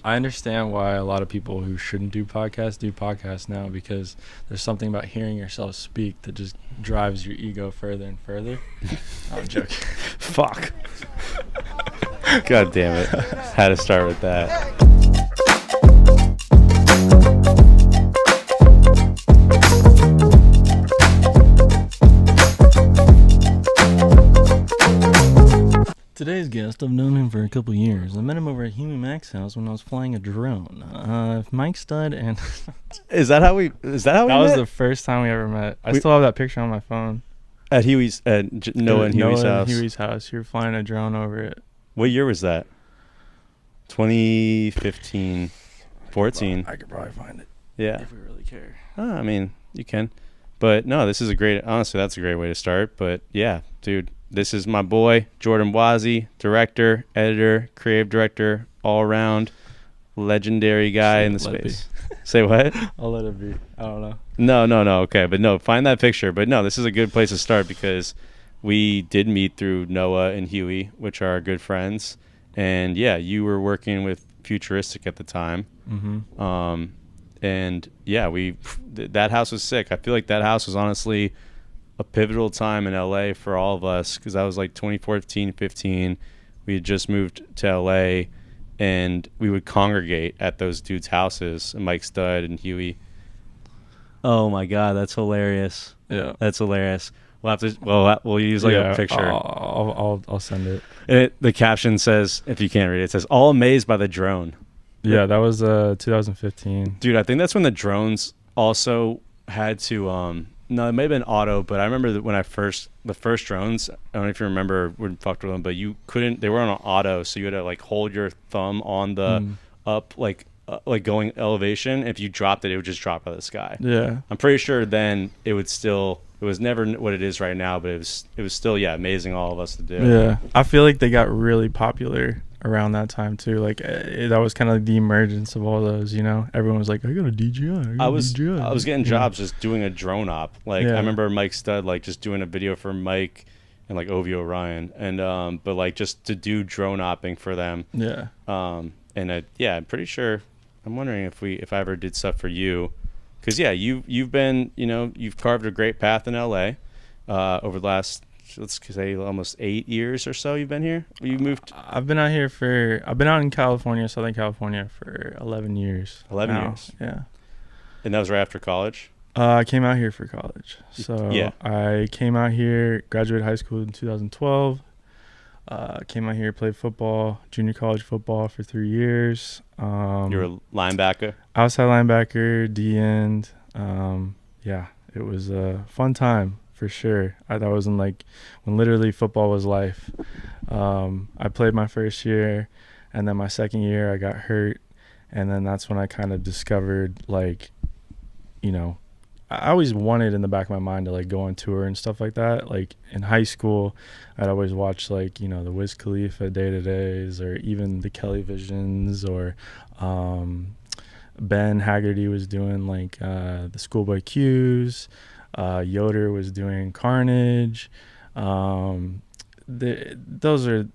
I understand why a lot of people who shouldn't do podcasts now, because there's something about hearing yourself speak that just drives your ego further and further. I'm joking. Fuck. God damn it. Had to start with that. Today's guest, I've known him for a couple years. I met him over at Huey Mac's house when I was flying a drone. Mike Stud and Is that how we that was met? the first time we ever met. I still have that picture on my phone. At Huey's, Noah and Huey's house. Huey's house. You were flying a drone over it. What year was that? 2015, 14. I could probably find it. Yeah. If we really care. I mean, you can. But no, this is honestly, that's a great way to start. But yeah, dude, this is my boy, Jordan Wozy, director, editor, creative director, all around legendary guy in the space. Say what? I'll let it be. I don't know. No. Okay. But no, find that picture. But no, this is a good place to start because we did meet through Noah and Huey, which are our good friends. And yeah, you were working with Futuristic at the time. Mm-hmm. And yeah, that house was sick. I feel like that house was honestly a pivotal time in LA for all of us because that was like 2014, 15. We had just moved to LA and we would congregate at those dudes' houses, Mike Stud and Huey. Oh my God, that's hilarious. Yeah. That's hilarious. We'll use like a picture. I'll send it. The caption says, if you can't read it, it says, "All amazed by the drone." Yeah, that was 2015. Dude, I think that's when the drones also had to no, it may have been auto, but I remember that when the first drones, I don't know if you remember when you fucked with them, but they were on an auto, so you had to like hold your thumb on the up like going elevation. If you dropped it would just drop out of the sky. Yeah. I'm pretty sure then it was never what it is right now, but it was still amazing all of us to do. Yeah. I feel like they got really popular around that time too. Like that was kind of like the emergence of all those, everyone was like, I got a DJI. I was getting jobs just doing a drone op. Like I remember Mike Stud like just doing a video for Mike and like Ovi Orion and but like just to do drone opping for them. Yeah. I'm pretty sure. I'm wondering if I ever did stuff for you, because you've been you've carved a great path in LA over the last, let's say, almost 8 years or so. You've been here. You moved. I've been out in California, Southern California, for 11 years. 11 years. Yeah. And that was right after college. I came out here for college. So I came out here, graduated high school in 2012. Came out here, played football, junior college football for 3 years. You were a linebacker? Outside linebacker, D end. It was a fun time for sure. That was when literally football was life. I played my first year, and then my second year I got hurt, and then that's when I kind of discovered I always wanted in the back of my mind to like go on tour and stuff like that. Like in high school, I'd always watch the Wiz Khalifa Day-to-Days or even the Kelly Visions or Ben Haggerty was doing the Schoolboy Q's. Yoder was doing Carnage. Those are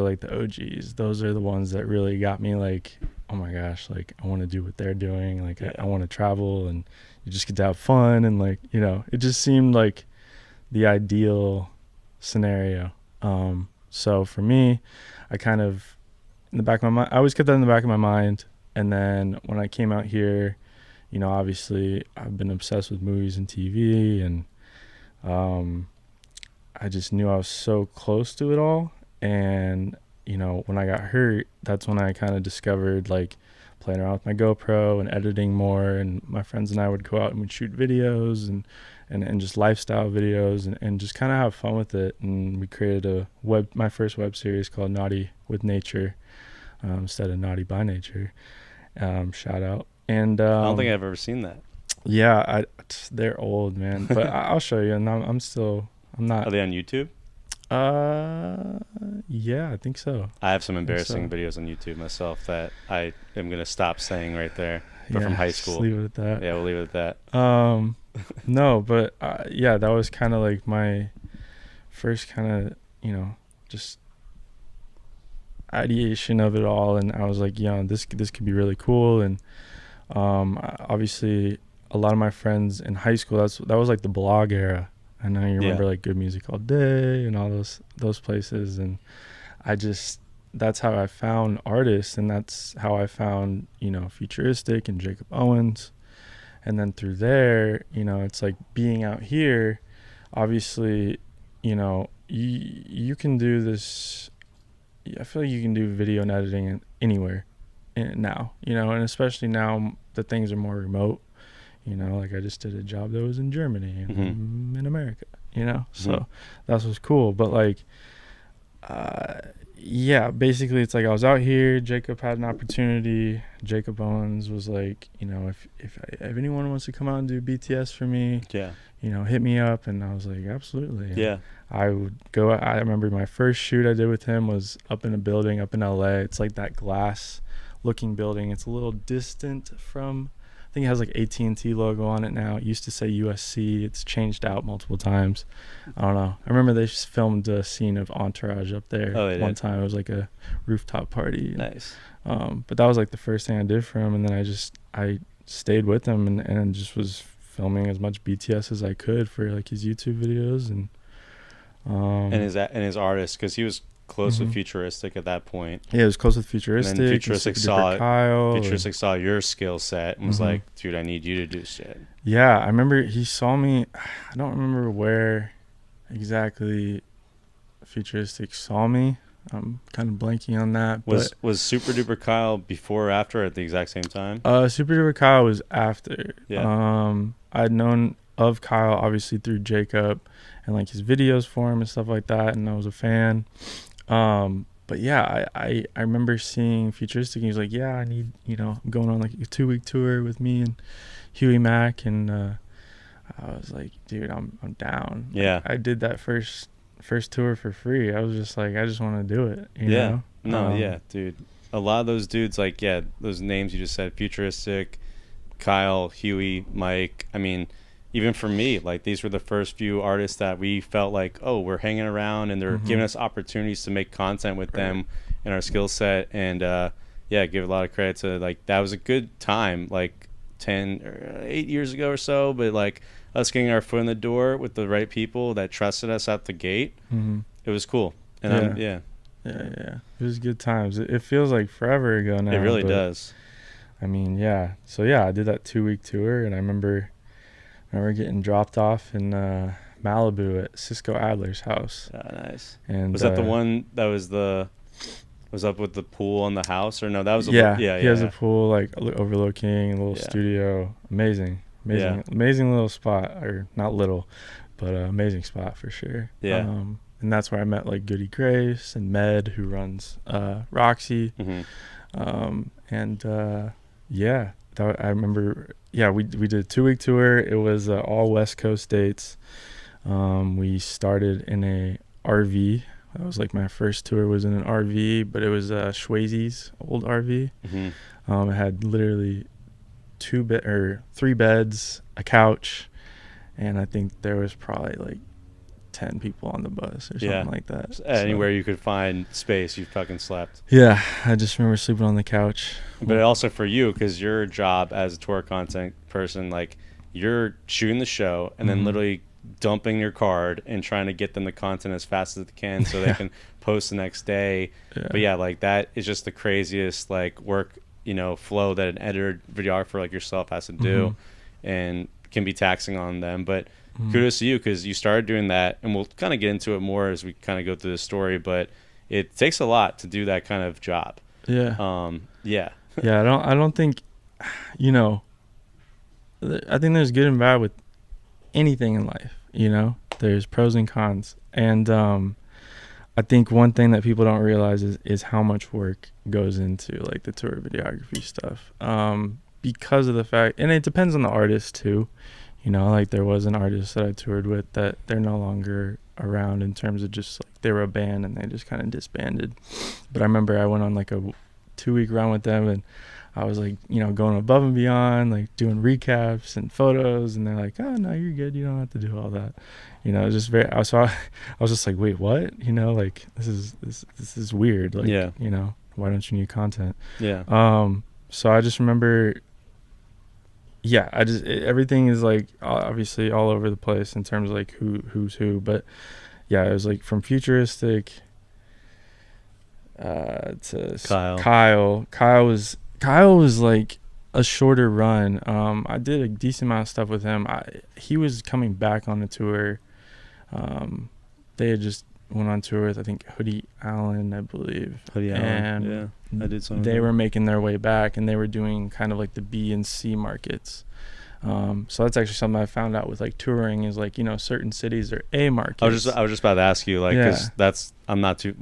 like the OGs. Those are the ones that really got me like, oh my gosh, like I want to do what they're doing. Like I want to travel and you just get to have fun and it just seemed like the ideal scenario. So for me, I kind of in the back of my mind, I always kept that in the back of my mind. And then when I came out here, obviously I've been obsessed with movies and TV, and I just knew I was so close to it all. And when I got hurt, that's when I kind of discovered playing around with my GoPro and editing more, and my friends and I would go out and we'd shoot videos and just lifestyle videos and just kind of have fun with it. And we created my first web series called Naughty with Nature, instead of Naughty by Nature. Shout out. And I don't think I've ever seen that. Yeah, they're old, man, but I'll show you. And I'm not. Are they on YouTube? Yeah, I think so. I have some embarrassing videos on YouTube myself that I am going to stop saying right there. But from high school. Just leave it at that. Yeah, we'll leave it at that. No, but that was kind of like my first kind of, just ideation of it all, and I was like, this could be really cool. And obviously a lot of my friends in high school, that was like the blog era. I know you remember like Good Music All Day and all those places, and that's how I found artists, and that's how I found, Futuristic and Jacob Owens. And then through there, it's like being out here, obviously, you can do this. I feel like you can do video and editing anywhere now, and especially now that things are more remote, like I just did a job that was in Germany and I'm in America, so that's what's cool. But like, basically it's like I was out here, Jacob had an opportunity, Jacob Owens was like, if anyone wants to come out and do BTS for me, hit me up. And I was like, absolutely. And I would go. I remember my first shoot I did with him was up in a building up in LA. It's like that glass looking building. It's a little distant from, I think it has like AT&T logo on it now. It used to say USC. It's changed out multiple times. I don't know. I remember they just filmed a scene of Entourage up there one time. It was like a rooftop party. Nice. But that was like the first thing I did for him. And then I stayed with him and just was filming as much BTS as I could for like his YouTube videos and his artist, because he was close with Futuristic at that point. Yeah, it was close with Futuristic. And then Futuristic saw your skill set and was like, dude, I need you to do shit. Yeah, I remember he saw me. I don't remember where exactly Futuristic saw me. I'm kind of blanking on that. Was Super Duper Kyle before or after, or at the exact same time? Super Duper Kyle was after. Yeah. I'd known of Kyle obviously through Jacob and like his videos for him and stuff like that, and I was a fan. But yeah, I remember seeing Futuristic and he was like, I need, I'm going on like a 2-week tour with me and Huey Mack, and I was like, dude, I'm down. Yeah. Like, I did that first tour for free. I was just like, I just want to do it, you know? No, dude. A lot of those dudes, like, those names you just said, Futuristic, Kyle, Huey, Mike, I mean, even for me, like, these were the first few artists that we felt like, oh, we're hanging around and they're giving us opportunities to make content with them and our skill set. And give a lot of credit to, like, that was a good time, like 10 or 8 years ago or so, but like us getting our foot in the door with the right people that trusted us out the gate. It was cool. And it was good times. It feels like forever ago now. It really does. I mean, so I did that 2-week tour, and I remember getting dropped off in Malibu at Cisco Adler's house. Nice. And was that the one that was up with the pool on the house, or no? That was he has a pool like overlooking a little studio. Amazing little spot, or not little, but amazing spot for sure. And that's where I met like Goody Grace and Med, who runs Roxy. I remember, we did a 2-week tour. It was all West Coast dates. We started in a RV. That was like my first tour was in an RV, but it was Schwaze's old RV. It had literally 3 beds, a couch, and I think there was probably like 10 people on the bus or something like that. Anywhere you could find space, you fucking slept. Yeah, I just remember sleeping on the couch. But also for you, because your job as a tour content person, like, you're shooting the show and then literally dumping your card and trying to get them the content as fast as they can so they can post the next day. But like, that is just the craziest like work, flow that an editor, videographer like yourself has to do, and can be taxing on them. But kudos to you, because you started doing that, and we'll kind of get into it more as we kind of go through the story, but it takes a lot to do that kind of job. I don't think, I think there's good and bad with anything in life. There's pros and cons, and I think one thing that people don't realize is how much work goes into like the tour videography stuff, because of the fact, and it depends on the artist too. Like there was an artist that I toured with that they're no longer around, in terms of just like they were a band and they just kind of disbanded. But I remember I went on like a 2-week run with them, and I was like, you know, going above and beyond, like doing recaps and photos, and they're like, oh no, you're good, you don't have to do all that, you know. It's just very, I was just like, wait, what, you know, like this is weird, like, Yeah. you know, why don't you need content? Yeah. So I just remember, yeah, everything is like obviously all over the place in terms of like who's who, but yeah, it was like from futuristic to Kyle. Kyle was like a shorter run. I did a decent amount of stuff with him. He was coming back on the tour. They had just went on tour with, I think, Hoodie Allen, I believe. Hoodie Allen, and yeah, I did some. They were making their way back, and they were doing kind of like the B and C markets. So that's actually something I found out with like touring is like, you know, certain cities are A markets. I was just about to ask you, like, because that's, I'm not too,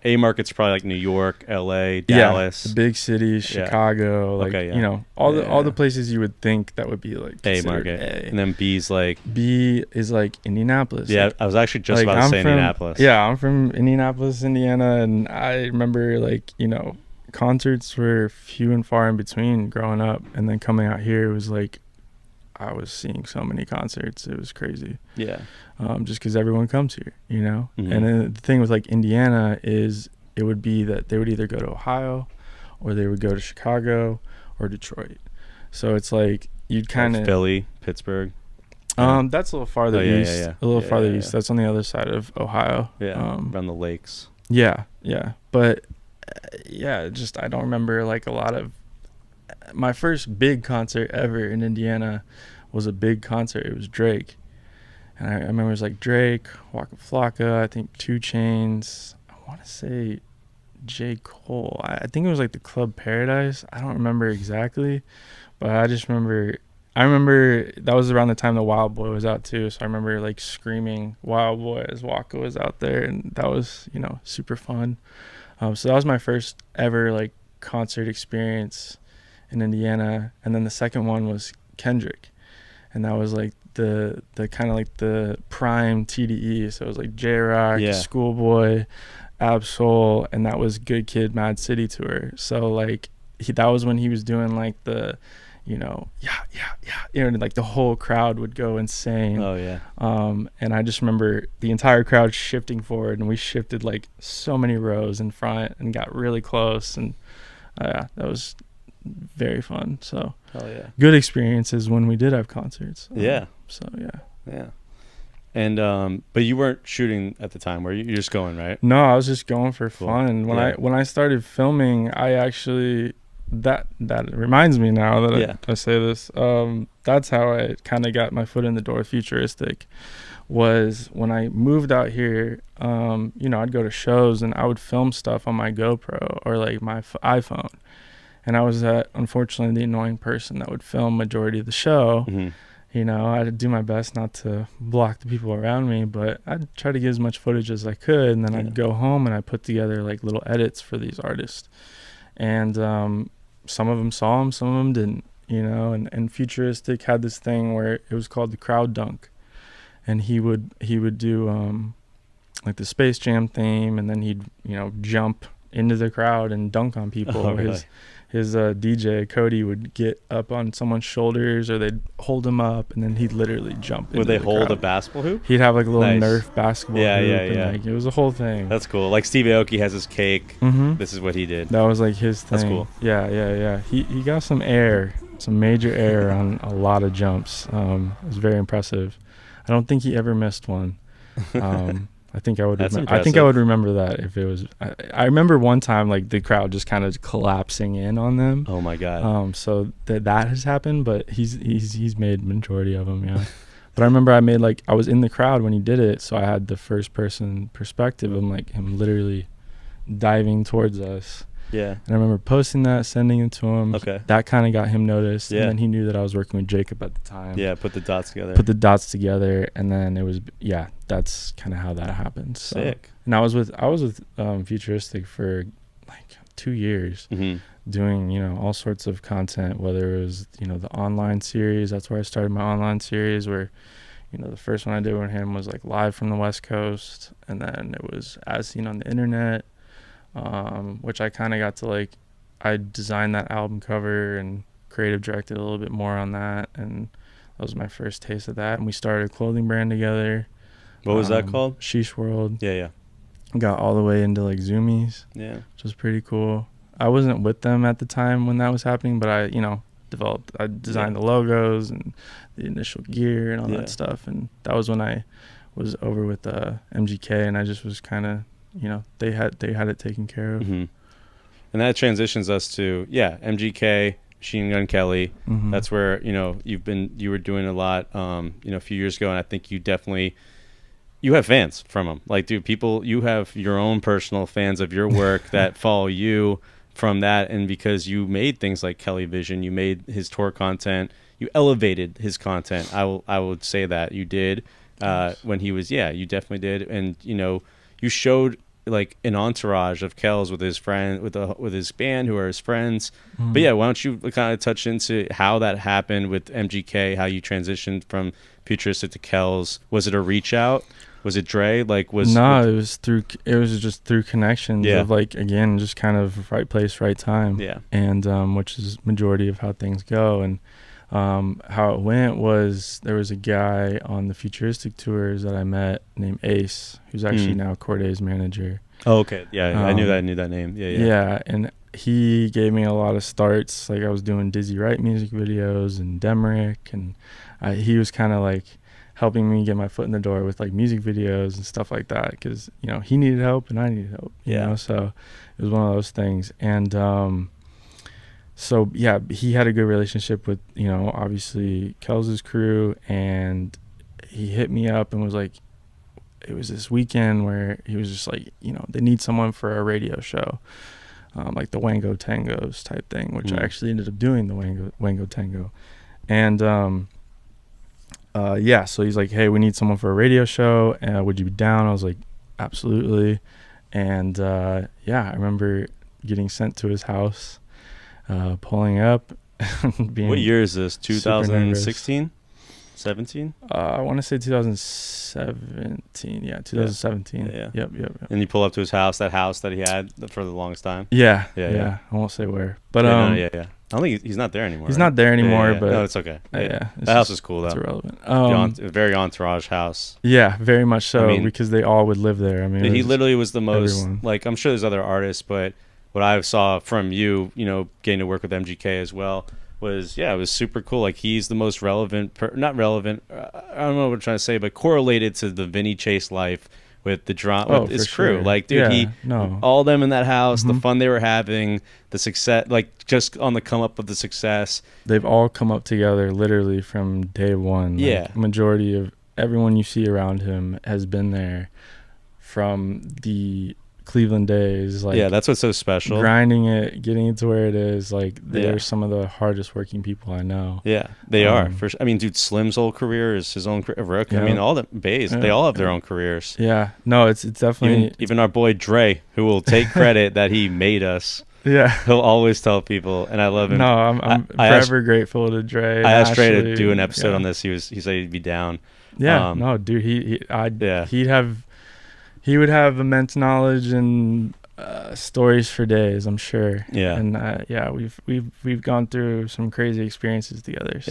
A markets are probably like New York, LA, Dallas, the big cities, Chicago, like, you know, all the places you would think that would be like A market. A. And then B is like Indianapolis. Yeah, like, I was actually just about to say Indianapolis. Yeah, I'm from Indianapolis, Indiana, and I remember like, you know, concerts were few and far in between growing up, and then coming out here, it was like I was seeing so many concerts. It was crazy. Yeah. Just because everyone comes here, you know? Mm-hmm. And then the thing with like Indiana is it would be that they would either go to Ohio or they would go to Chicago or Detroit. So it's like you'd kind of... Philly, Pittsburgh. That's a little farther east. A little farther east. That's on the other side of Ohio. Yeah, around the lakes. Yeah. But, I don't remember like a lot of... My first big concert ever in Indiana was a big concert. It was Drake. And I remember it was like Drake, Waka Flocka, I think 2 Chainz, I want to say J. Cole. I think it was like the Club Paradise. I don't remember exactly, but I remember that was around the time the Wild Boy was out too. So I remember like screaming Wild Boy as Waka was out there, and that was, you know, super fun. So that was my first ever like concert experience in Indiana. And then the second one was Kendrick, and that was like the kind of like the prime TDE. So it was like J-Rock, Schoolboy, Absol, and that was Good Kid, Mad City tour. So like that was when he was doing like the, you know, you know, like the whole crowd would go insane. Oh yeah. And I just remember the entire crowd shifting forward, and we shifted like so many rows in front and got really close, and that was very fun. So good experiences when we did have concerts. And but you weren't shooting at the time, were you? You're just going, right? No, I was just going for fun. When I started filming, I actually that reminds me now that I say this. That's how I kind of got my foot in the door with futuristic. Was when I moved out here. You know, I'd go to shows and I would film stuff on my GoPro or like my iPhone. And I was unfortunately the annoying person that would film majority of the show. Mm-hmm. You know, I'd do my best not to block the people around me, but I'd try to get as much footage as I could. And then I'd go home and I'd put together like little edits for these artists. And some of them saw them, some of them didn't, you know. And Futuristic had this thing where it was called the crowd dunk. And he would do like the Space Jam theme, and then he'd, you know, jump into the crowd and dunk on people. Oh, really? His DJ Cody would get up on someone's shoulders, or they'd hold him up, and then he'd literally jump. Would they hold crowd. a basketball hoop? He'd have like a little Nerf basketball hoop. Yeah. Like, it was a whole thing. That's cool. Like Steve Aoki has his cake. Mm-hmm. This is what he did. That was like his thing. That's cool. Yeah. He got some major air on a lot of jumps. It was very impressive. I don't think he ever missed one. I think I would. I think I would remember that if it was. I remember one time like the crowd just kind of collapsing in on them. Oh my god. So that has happened, but he's made majority of them. Yeah. But I remember I was in the crowd when he did it, so I had the first person perspective of like him literally diving towards us. Yeah. And I remember posting that, sending it to him. Okay. That kind of got him noticed. Yeah. And then he knew that I was working with Jacob at the time. Yeah, put the dots together. And then it was, that's kind of how that happened. So. Sick. And I was with Futuristic for like 2 years, doing, you know, all sorts of content, whether it was, you know, the online series. That's where I started my online series, where, you know, the first one I did with him was like live from the West Coast. And then it was As Seen on the Internet. Which I kind of got to like I designed that album cover and creative directed a little bit more on that, and that was my first taste of that. And we started a clothing brand together. What was that called? Sheesh World. Yeah. Got all the way into like Zoomies. Yeah. Which was pretty cool. I wasn't with them at the time when that was happening, but I designed the logos and the initial gear and all that stuff. And that was when I was over with MGK, and I just was kind of, they had it taken care of. Mm-hmm. And that transitions us to MGK, Machine Gun Kelly. Mm-hmm. That's where you were doing a lot a few years ago, and I think you have fans from them. Like, dude, you have your own personal fans of your work that follow you from that, and because you made things like Kelly Vision, you made his tour content, you elevated his content. I would say that you did when he was you definitely did, and you showed like an entourage of Kells with his friend with his band who are his friends. Mm-hmm. But why don't you kind of touch into how that happened with MGK, how you transitioned from Futuristic to Kells? Was it a reach out? Was it Dre? It was just through connections of like, again, just kind of right place, right time. Yeah. And which is majority of how things go. And how it went was there was a guy on the Futuristic tours that I met named Ace, who's actually now Corday's manager. Oh, okay. Yeah, I knew that name. Yeah. Yeah, and he gave me a lot of starts. Like, I was doing Dizzy Wright music videos and Demrick, and he was kind of like helping me get my foot in the door with like music videos and stuff like that, because he needed help and I needed help. So it was one of those things. And so he had a good relationship with obviously Kells' crew, and he hit me up and was like, it was this weekend where he was just like, they need someone for a radio show, like the Wango Tangos type thing, which I actually ended up doing, the Wango Tango. And so he's like, hey, we need someone for a radio show. Would you be down? I was like, absolutely. And I remember getting sent to his house, pulling up. Being what year is this? 2016? 17? I want to say 2017. Yeah, 2017. Yeah. Yep. And you pull up to his house, that house that he had for the longest time? Yeah. I won't say where. But I don't think he's not there anymore. He's not there anymore, but no, it's okay. That house is cool though. It's irrelevant. Very entourage house. Yeah, very much so, because they all would live there. I mean, he literally was the most everyone. Like, I'm sure there's other artists, but what I saw from you, getting to work with MGK as well, was it was super cool. Like, he's the most relevant, not relevant, I don't know what I'm trying to say, but correlated to the Vinny Chase life with the drama, with his crew. Sure. Like, dude, all of them in that house, the fun they were having, the success, like, just on the come up of the success. They've all come up together literally from day one. Like, majority of everyone you see around him has been there from the Cleveland days. Like, that's what's so special. Grinding it, getting it to where it is. Like, they're some of the hardest working people I know. Yeah, they are. I mean, dude, Slim's whole career is his own career. Rook, I mean, all the Bays, they all have their own careers. Yeah, no, it's definitely even our boy Dre, who will take credit that he made us. Yeah, he'll always tell people, and I love him. No, I'm forever grateful to Dre. I asked Dre to do an episode on this. He said he'd be down. Yeah, no, dude, he would have immense knowledge and stories for days, I'm sure. Yeah, and we've gone through some crazy experiences together.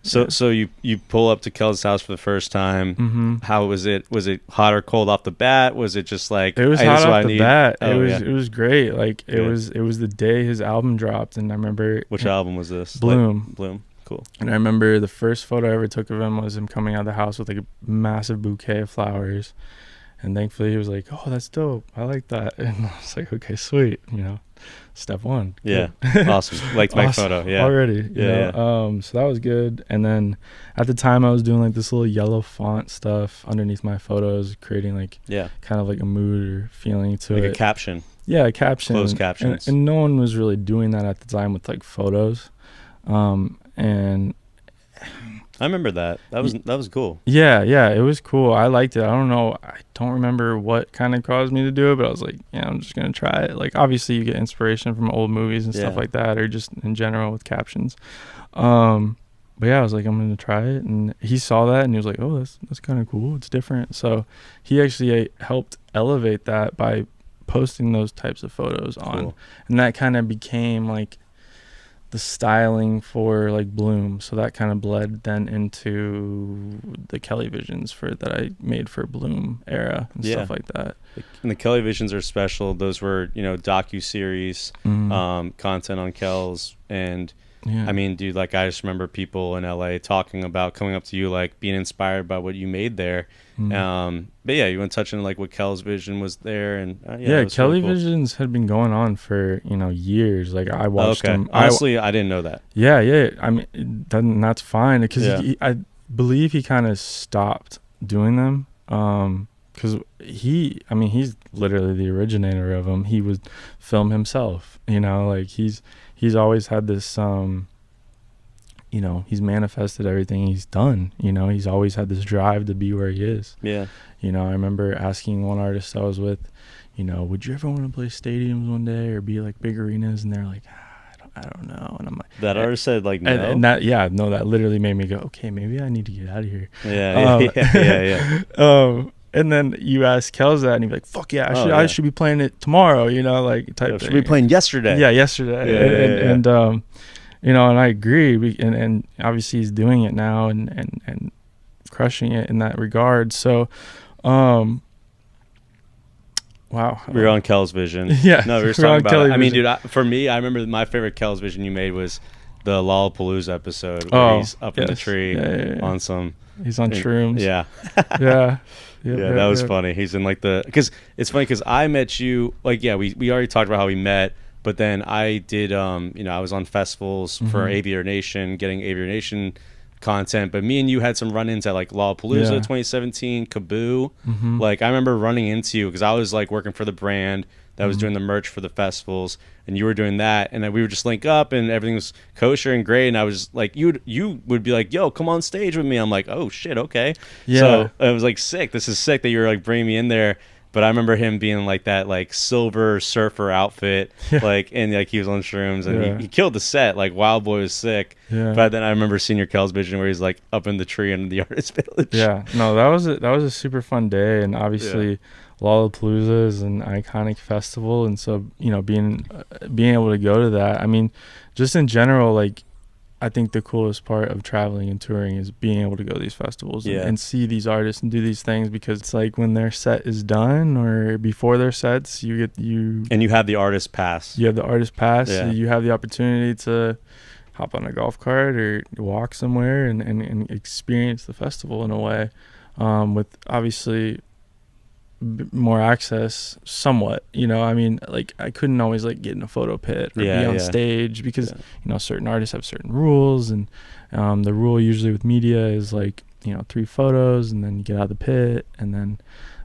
So you pull up to Kel's house for the first time. Mm-hmm. How was it? Was it hot or cold off the bat? Was it just like, it was hot off the bat? It was great. Like, it was the day his album dropped, and I remember. Which album was this? Bloom. Bloom. Cool. And I remember the first photo I ever took of him was him coming out of the house with like a massive bouquet of flowers. And thankfully he was like, oh, that's dope. I like that. And I was like, okay, sweet. Step one. Good. Yeah. Awesome. Liked my photo. Yeah. Already. So that was good. And then at the time I was doing like this little yellow font stuff underneath my photos, creating like kind of like a mood or feeling to it. Like a caption. Yeah, a caption. Closed captions. And no one was really doing that at the time with like photos. And I remember that. That was cool. Yeah, it was cool. I liked it. I don't remember what kind of caused me to do it, but I was like, I'm just gonna try it. Like, obviously you get inspiration from old movies and stuff like that, or just in general with captions. But I was like, I'm gonna try it, and he saw that and he was like, oh, that's kind of cool. It's different. So he actually helped elevate that by posting those types of photos on. Cool. And that kind of became like the styling for like Bloom. So that kind of bled then into the Kelly Visions that I made for Bloom era and stuff like that. And the Kelly Visions are special. Those were, you know, docu-series content on Kells. And I mean, dude, like I just remember people in LA talking about coming up to you, like being inspired by what you made there. But yeah, you want to touch on like what Kel's vision was there, and Kelly really cool. Visions had been going on for years. Like I watched them. Honestly, I didn't know that. Yeah. I mean, that's fine because I believe he kind of stopped doing them. Because he's literally the originator of them. He would film himself. Like he's always had this. He's manifested everything he's done. He's always had this drive to be where he is. Yeah. I remember asking one artist I was with, would you ever want to play stadiums one day or be like big arenas? And they're like, I don't know. And I'm like, that artist said like no. And that that literally made me go, okay, maybe I need to get out of here. Yeah. And then you ask Kels that, and he'd be like, "Fuck yeah, I should be playing it tomorrow." Like type. Should be playing yesterday. Yeah, yesterday. And and I agree. And obviously he's doing it now and crushing it in that regard. So, wow. We're on Kel's vision. Yeah. No, we were talking about it. I mean, dude, for me, I remember my favorite Kel's vision you made was the Lollapalooza episode where he's up in the tree on some. He's on shrooms. Yeah. That was funny. He's in like because it's funny because I met you we already talked about how we met, but then I did I was on festivals for Aviator Nation, getting Aviator Nation content, but me and you had some run-ins at like Lollapalooza 2017, Kaboo. Like I remember running into you because I was like working for the brand that was doing the merch for the festivals, and you were doing that, and then we would just link up and everything was kosher and great, and I was like, you would be like, yo, come on stage with me. I'm like, oh shit, okay. So it was like sick. This is sick that you were like bringing me in there. But I remember him being like that like silver surfer outfit, like, and like he was on shrooms, and he killed the set. Like Wild Boy was sick. But then I remember seeing your Kel's vision where he's like up in the tree in the artist village. No, that was a super fun day, and obviously Lollapalooza is an iconic festival, and so being able to go to that, I mean, just in general, like I think the coolest part of traveling and touring is being able to go to these festivals and see these artists and do these things, because it's like when their set is done or before their sets, you have the artist pass. You have the artist pass. So you have the opportunity to hop on a golf cart or walk somewhere and experience the festival in a way, with obviously more access somewhat. I mean, like I couldn't always like get in a photo pit or be on stage because certain artists have certain rules, and the rule usually with media is like 3 photos and then you get out of the pit, and then,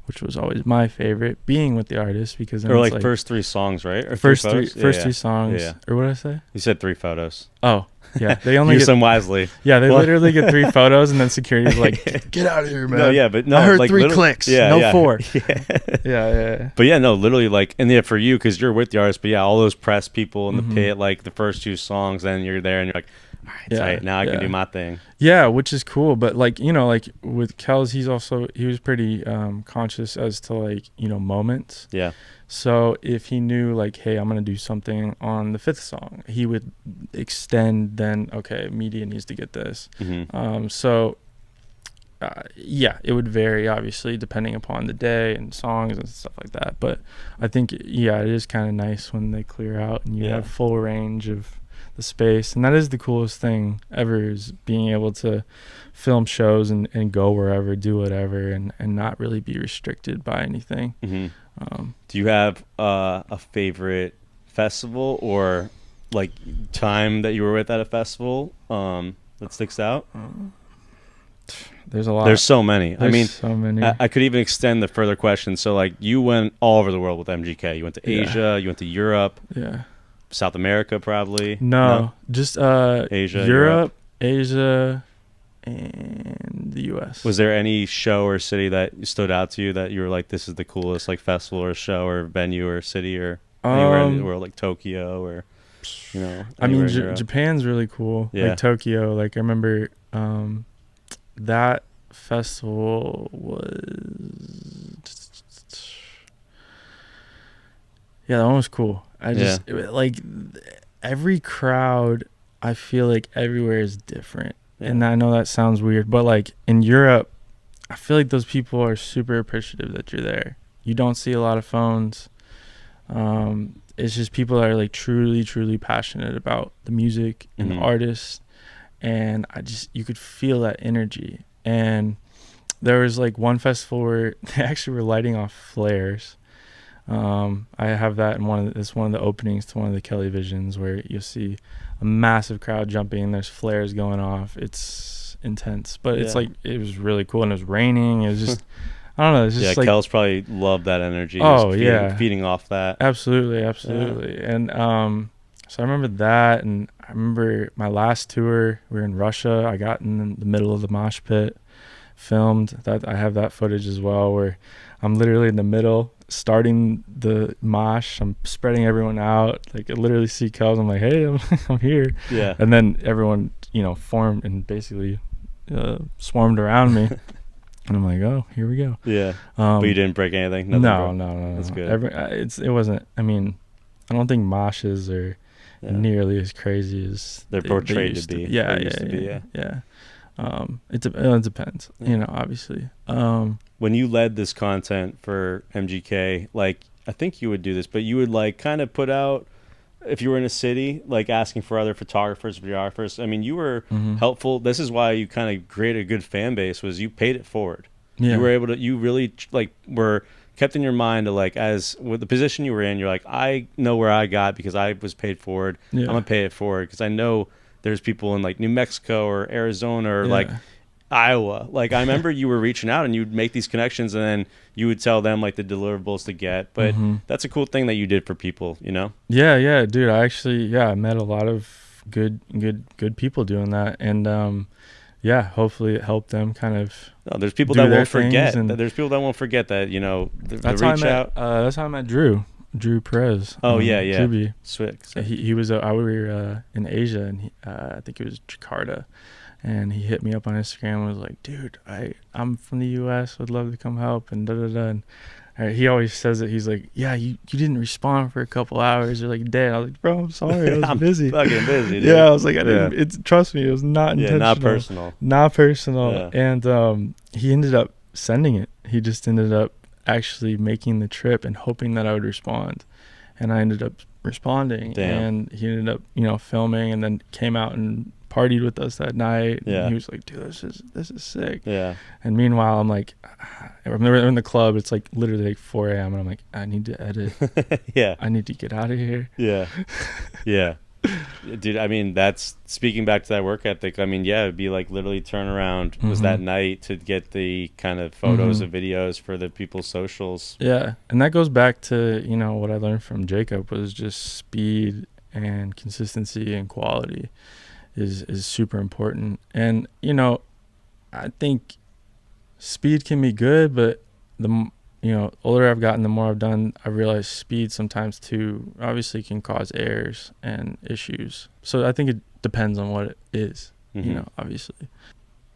which was always my favorite, being with the artist, because then or like first 3 songs, right? Or first three songs. Or what did I say? You said 3 photos. Oh yeah, they only use them wisely. Yeah, they literally get 3 photos, and then security's like, get out of here, man. No, I heard like 3 clicks, 4. Yeah. But literally, like, and for you, because you're with the artist, but all those press people in the pit, like the first 2 songs, then you're there and you're like, all right, tight, now I can do my thing. Yeah, which is cool. But like, like with Kel's, he was pretty conscious as to like, moments. Yeah. So if he knew like, hey, I'm going to do something on the 5th song, he would extend then, okay, media needs to get this. It would vary obviously depending upon the day and songs and stuff like that. But I think, it is kind of nice when they clear out and you have full range of the space. And that is the coolest thing ever, is being able to film shows and go wherever, do whatever, and not really be restricted by anything. Do you have a favorite festival or like time that you were with at a festival that sticks out? There's a lot. There's so many. So many. I could even extend the further question. So like you went all over the world with MGK. You went to Asia, you went to Europe. South America probably. No? Just Asia, Europe, Asia, and the US. Was there any show or city that stood out to you that you were like, this is the coolest like festival or show or venue or city or anywhere in the world, like Tokyo or I mean, Japan's really cool. Like Tokyo, like I remember that festival was Yeah, that one was cool. Like every crowd, I feel like everywhere is different. Yeah. And I know that sounds weird, but like in Europe, I feel like those people are super appreciative that you're there. You don't see a lot of phones. It's just people that are like truly, truly passionate about the music and the artists. And you could feel that energy. And there was like one festival where they actually were lighting off flares. I have that in it's one of the openings to one of the Kelly Visions, where you'll see a massive crowd jumping and there's flares going off. It's intense, but it's like, it was really cool, and it was raining. It was just, I don't know. It's just like, Kel's probably loved that energy. Oh, feeding off that. Absolutely. Yeah. And so I remember that, and I remember my last tour, we were in Russia. I got in the middle of the mosh pit, filmed that. I have that footage as well, where I'm literally in the middle, starting the mosh. I'm spreading everyone out. Like, I literally see Kels. I'm like, hey, I'm here. Yeah. And then everyone, formed and basically swarmed around me. And I'm like, oh, here we go. Yeah. But you didn't break anything? No. That's good. It wasn't, I don't think moshes are nearly as crazy as they're portrayed to be. Yeah. It depends, obviously. When you led this content for MGK, like, I think you would do this, but you would like kind of put out, if you were in a city, like asking for other photographers, videographers. You were helpful. This is why you kind of created a good fan base, was you paid it forward. Yeah. You were able to, you really like were kept in your mind to, like, as with the position you were in, you're like, I know where I got because I was paid forward. Yeah. I'm gonna pay it forward because I know there's people in like New Mexico or Arizona or like Iowa. Like, I remember you were reaching out and you'd make these connections, and then you would tell them like the deliverables to get. But that's a cool thing that you did for people, Yeah, dude. I actually, I met a lot of good people doing that, and hopefully it helped them kind of. No, there's people that won't forget. There's people that won't forget that, that's how reach out. That's how I met Drew Perez. Oh, yeah. Druby. Sick. He was we were in Asia, and I think it was Jakarta, and he hit me up on Instagram and was like, dude, I'm from the US, would love to come help, and and he always says it. He's like, yeah, you didn't respond for a couple hours or like a day. I was like, bro, I'm sorry, I was busy. Fucking busy, dude. Yeah, I was like, I didn't. Trust me, it was not intentional. Not personal. Yeah. And he ended up sending it. He just ended up actually making the trip and hoping that I would respond, and I ended up responding. Damn. And he ended up filming, and then came out and partied with us that night. Yeah. And he was like, dude, this is sick. Yeah. And meanwhile, I'm like, I'm in the club. It's like literally like 4 a.m. and I'm like, I need to edit. Yeah. I need to get out of here. Yeah. Yeah. Dude, that's speaking back to that work ethic. It'd be like literally turn around was that night to get the kind of photos and videos for the people's socials. Yeah. And that goes back to, what I learned from Jacob was just speed and consistency and quality is super important. And, I think speed can be good, but the older I've gotten, the more I've done, I realize speed sometimes too obviously can cause errors and issues. So I think it depends on what it is, obviously,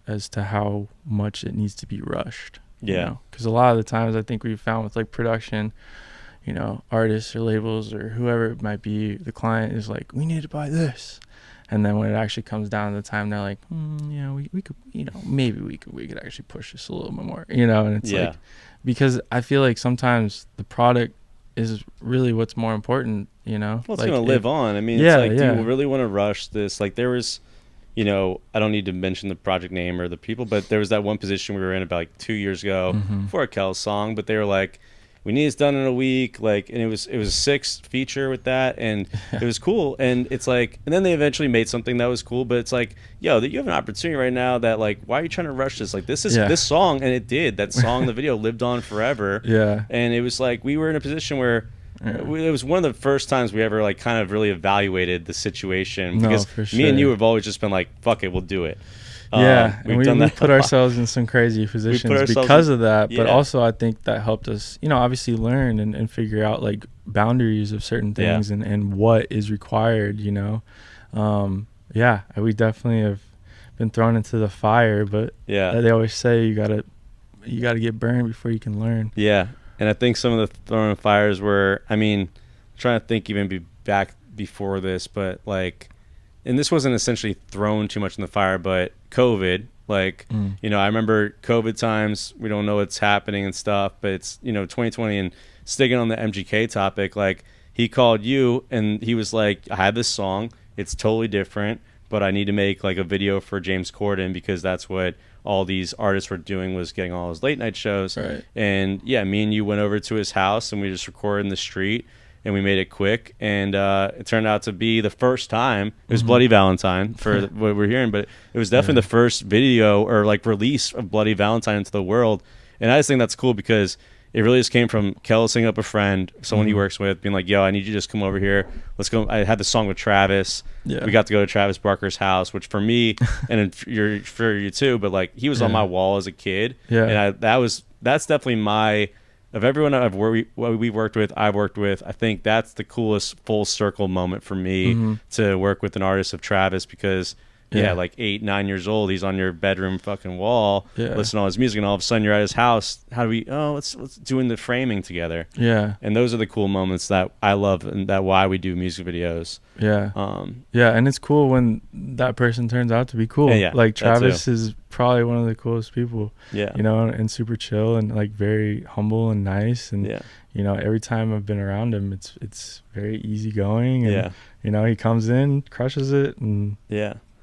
as to how much it needs to be rushed. Yeah. Because a lot of the times I think we've found with like production, artists or labels or whoever it might be, the client is like, we need to buy this. And then when it actually comes down to the time, they're like, we could, maybe we could actually push this a little bit more, and it's like, because I feel like sometimes the product is really what's more important, Well, it's like, going to live on. It's like, do you really want to rush this? Like, there was, I don't need to mention the project name or the people, but there was that one position we were in about like 2 years ago for a Kel song, but they were like, we need this done in a week, like, and it was a 6 feature with that, and it was cool. And it's like, and then they eventually made something that was cool, but it's like, yo, that you have an opportunity right now that, like, why are you trying to rush this? Like, this is this song, and it did. That song, the video lived on forever. Yeah. And it was like, we were in a position where it was one of the first times we ever like kind of really evaluated the situation, because me and you have always just been like, fuck it, we'll do it. We've done that. We put ourselves in some crazy positions because of that, but also I think that helped us, obviously learn and figure out like boundaries of certain things and what is required, we definitely have been thrown into the fire, but they always say you gotta get burned before you can learn. Yeah. And I think some of the thrown fires were, trying to think even back before this, but like, and this wasn't essentially thrown too much in the fire, but COVID, like, you know, I remember COVID times, we don't know what's happening and stuff, but it's, you know, 2020, and sticking on the MGK topic, like, he called you and he was like, I have this song, it's totally different, but I need to make like a video for James Corden, because that's what all these artists were doing, was getting all those late night shows. Right. And yeah, me and you went over to his house and we just recorded in the street, and we made it quick, and it turned out to be the first time. It was Bloody Valentine for what we're hearing, but it was definitely the first video or like release of Bloody Valentine into the world. And I just think that's cool, because it really just came from Kel singing up a friend, someone he works with, being like, yo, I need you to just come over here. Let's go. I had the song with Travis. Yeah. We got to go to Travis Barker's house, which for me, and for you too, but like, he was on my wall as a kid. Yeah. And that's definitely of everyone we worked with, I've worked with, I think that's the coolest full circle moment for me to work with an artist of Travis, because like 8, 9 years old, he's on your bedroom fucking wall, listening to all his music, and all of a sudden you're at his house. How do we? Oh, let's doing the framing together. Yeah, and those are the cool moments that I love, and that why we do music videos. Yeah, and it's cool when that person turns out to be cool. Like Travis is probably one of the coolest people. Yeah, you know, and super chill and like very humble and nice, and you know, every time I've been around him, it's very easygoing. And, you know, he comes in, crushes it, and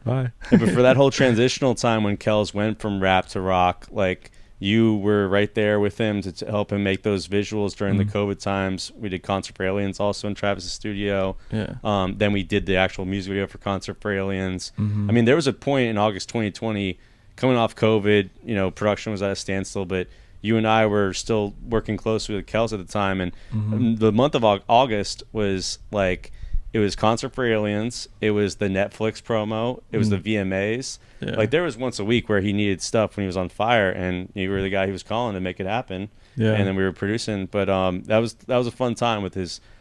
bye. But for that whole transitional time when Kels went from rap to rock, like, you were right there with him to help him make those visuals during the COVID times. We did Concert for Aliens also in Travis's studio. Yeah. Then we did the actual music video for Concert for Aliens. I mean, there was a point in August 2020, coming off COVID, you know, production was at a standstill, but you and I were still working closely with Kels at the time. And the month of August was like, it was Concert for Aliens. It was the Netflix promo. It was the VMAs. Yeah. Like, there was once a week where he needed stuff when he was on fire, and you were the guy he was calling to make it happen. Yeah. And then we were producing. But that was a fun time with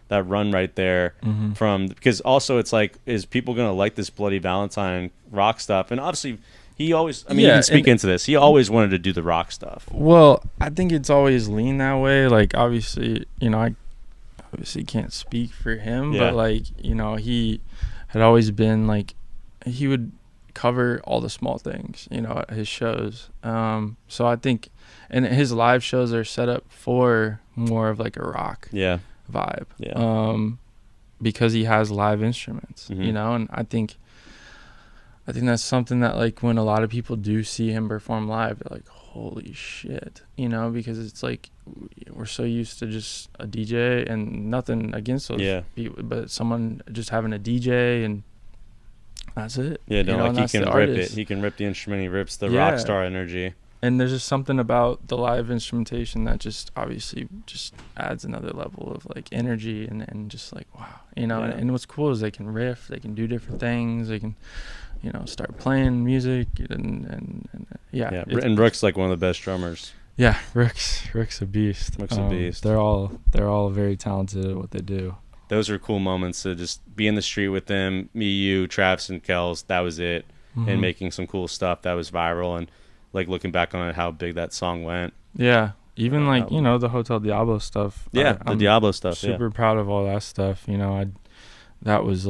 that run right there. Because also it's like, is people gonna like this Bloody Valentine rock stuff? And obviously, he always, I mean, you can speak into this. He always wanted to do the rock stuff. Well, I think it's always leaned that way. Like, obviously, you know, I obviously can't speak for him, but like, you know, he had always been like, he would cover all the small things, you know, at his shows. So I think, and his live shows are set up for more of like a rock vibe. Because he has live instruments, you know, and I think that's something that, like, when a lot of people do see him perform live, they're like, holy shit, you know, because it's like, we're so used to just a DJ, and nothing against those people, but someone just having a DJ and that's it. Yeah, no, like, he can rip it. He can rip the instrument. He rips the rock star energy. And there's just something about the live instrumentation that just obviously just adds another level of like energy and just like, wow, you know. And what's cool is they can riff, they can do different things, they can, you know, start playing music and and Rook's like one of the best drummers. Yeah, Rook's a beast. Rook's a beast. They're all very talented at what they do. Those are cool moments to just be in the street with them, me, you, Travis, and Kels. That was it, and making some cool stuff that was viral, and like looking back on it, how big that song went. Yeah, even like, you know, the Hotel Diablo stuff. Yeah, the Diablo stuff. Super proud of all that stuff. You know, that was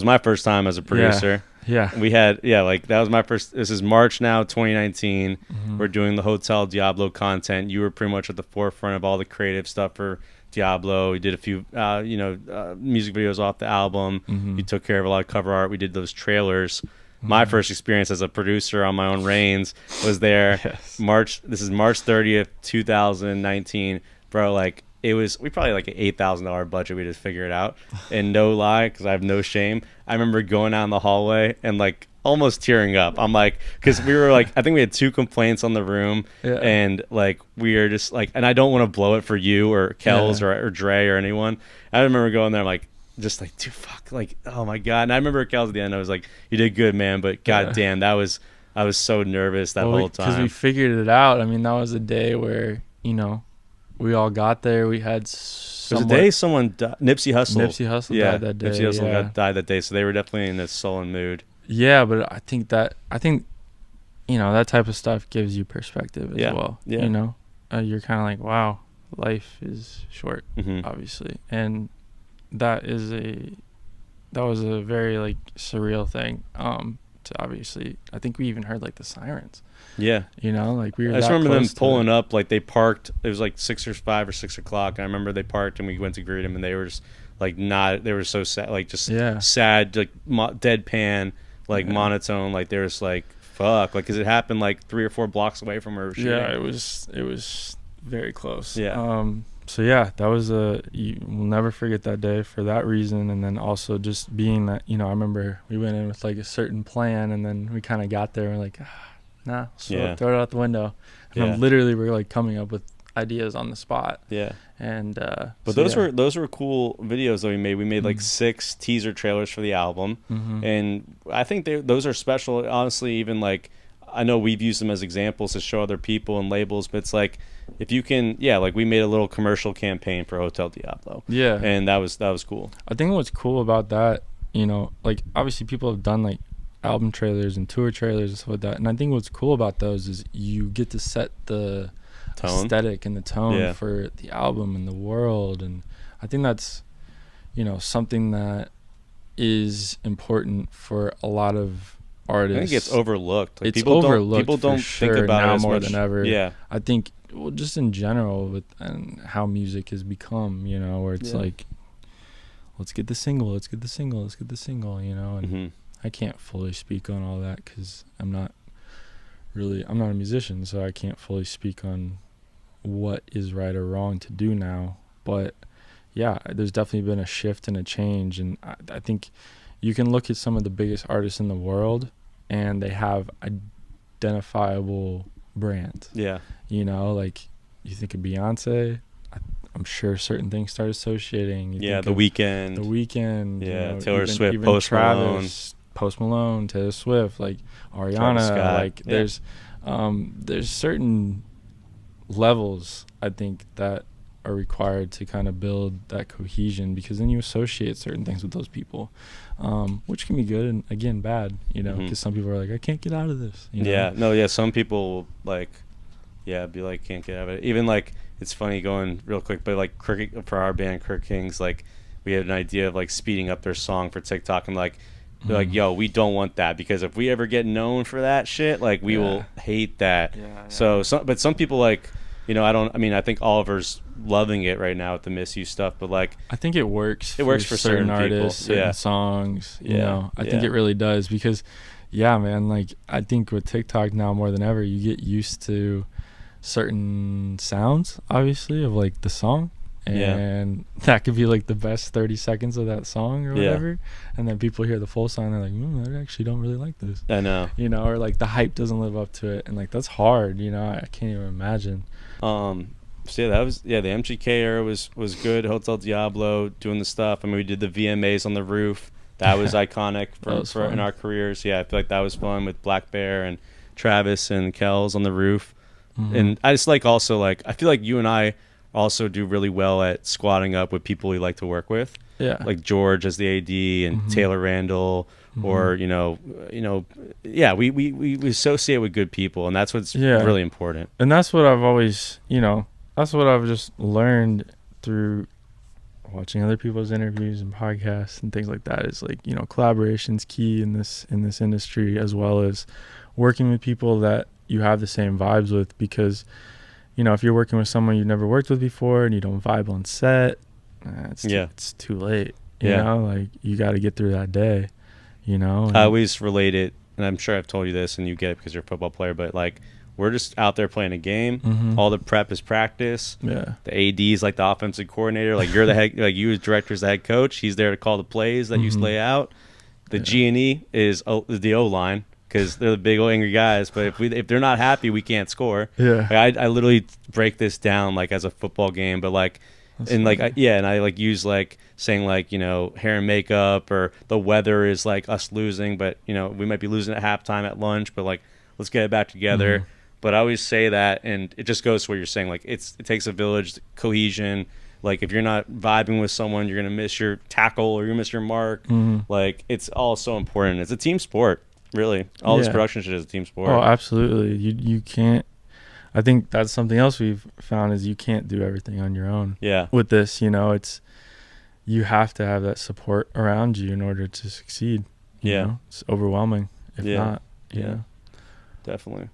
my first time as a producer. Yeah. We had, like, that was my first. This is March now, 2019. We're doing the Hotel Diablo content. You were pretty much at the forefront of all the creative stuff for Diablo. We did a few, music videos off the album. You took care of a lot of cover art. We did those trailers. My first experience as a producer on my own reins was there. This is March 30th, 2019. Bro, like, we probably like an $8,000 budget. We just figure it out. And no lie, because I have no shame, I remember going out in the hallway and like almost tearing up. I'm like, because we were like, I think we had 2 complaints on the room, and like, we are just like, and I don't want to blow it for you or Kels or Dre or anyone. I remember going there, like, just like, dude, fuck, like, oh my god. And I remember Kels at the end, I was like, you did good, man, but god damn, I was so nervous that whole time, because we figured it out. I mean, that was a day where, you know, we all got there. We had it was a day someone died. Nipsey Hussle died that day. Nipsey Hussle died that day, so they were definitely in a sullen mood. Yeah, but I think you know, that type of stuff gives you perspective as well. You know, you're kind of like, wow, life is short, Mm-hmm. obviously, and that was a very like surreal thing. To obviously, I think we even heard like the sirens. Yeah. You know, like we were. I just that remember them close to pulling it. up, like they parked. It was like 5 or 6 o'clock. And I remember they parked and we went to greet them, and they were just like not. They were so sad, like just Yeah. sad, like deadpan, like Yeah. monotone. Like they were just like fuck, like because it happened like 3 or 4 blocks away from where we were shooting. Yeah, it was very close. Yeah. So yeah, that was you will never forget that day for that reason, and then also just being that, you know, I remember we went in with like a certain plan, and then we kind of got there and we're like, nah, Yeah. throw it out the window. And Yeah. then literally we're like coming up with ideas on the spot. Yeah. And But so, those were cool videos that we made. We made like Mhm. 6 teaser trailers for the album, Mhm. and I think those are special. Honestly, even like I know we've used them as examples to show other people and labels, but it's like if you can, yeah, like we made a little commercial campaign for Hotel Diablo, Yeah. and that was cool. I think what's cool about that, you know, like obviously people have done like album trailers and tour trailers and stuff like that, and I think what's cool about those is you get to set the Tone. aesthetic and the tone Yeah. for the album and the world, and I think that's, you know, something that is important for a lot of I artists. think it's overlooked. Like It's people overlooked people for don't sure think about now it as more much. than ever. Yeah, I think, well, just in general with and how music has become, you know, where it's Yeah. like, let's get the single, you know, and hmm I can't fully speak on all that because I'm not a musician, so I can't fully speak on what is right or wrong to do now. But yeah, there's definitely been a shift and a change, and I think you can look at some of the biggest artists in the world and they have identifiable brands. yeah, You know, like you think of Beyonce, I'm sure certain things start associating. You yeah. think The of Weeknd. The Weeknd, you Yeah, know, Taylor Swift, Post Travis, Post Malone, Taylor Swift, like Ariana, Scott, like yeah. there's certain levels I think that are required to kind of build that cohesion, because then you associate certain things with those people, which can be good and again bad, you know, because some people are like, I can't get out of this. You know? Yeah, no, yeah. Some people like, yeah, be like, can't get out of it. Even like, it's funny going real quick, but like for our band, Kirk Kings, like we had an idea of like speeding up their song for TikTok, and like they're like, yo, we don't want that, because if we ever get known for that shit, like we will hate that. Yeah. So but some people like, you know, I think Oliver's loving it right now with the misuse stuff, but like I think it works. It works for certain artists, people. certain Yeah. songs. You Yeah. know, I think Yeah. it really does, because, yeah, man. Like I think with TikTok now more than ever, you get used to certain sounds, obviously, of like the song, and that could be like the best 30 seconds of that song or whatever, and then people hear the full song, they're like, I actually don't really like this. I know. You know, or like the hype doesn't live up to it, and like that's hard. You know, I can't even imagine. So yeah, the MGK era was good. Hotel Diablo, doing the stuff. I mean, we did the VMAs on the roof. That was iconic for in our careers. Yeah, I feel like that was fun with Black Bear and Travis and Kells on the roof. Mm-hmm. And I just like also like I feel like you and I also do really well at squatting up with people we like to work with. Yeah. Like George as the AD and Taylor Randall, or we associate with good people, and that's what's really important. And that's what I've always, you know, that's what I've just learned through watching other people's interviews and podcasts and things like that, is like, you know, collaboration's key in this industry, as well as working with people that you have the same vibes with, because, you know, if you're working with someone you've never worked with before and you don't vibe on set, it's too late. You know, like you got to get through that day, you know. I always relate it, and I'm sure I've told you this and you get it because you're a football player, but like we're just out there playing a game. All the prep is practice. Yeah. The AD is like the offensive coordinator. Like you're the head, like you as director is the head coach. He's there to call the plays that you lay out. The G&E is the O-line, because they're the big old angry guys. But if they're not happy, we can't score. Yeah. Like, I literally break this down like as a football game, but like, and I like use like saying like, you know, hair and makeup, or the weather is like us losing, but you know, we might be losing at halftime at lunch, but like let's get it back together. But I always say that, and it just goes to what you're saying. Like it takes a village, cohesion. Like if you're not vibing with someone, you're gonna miss your tackle or you miss your mark. Like it's all so important. It's a team sport, really. All this production shit is a team sport. Oh, absolutely. You can't. I think that's something else we've found is you can't do everything on your own. Yeah. With this, it's you have to have that support around you in order to succeed. You know? It's overwhelming if not. Yeah. Definitely.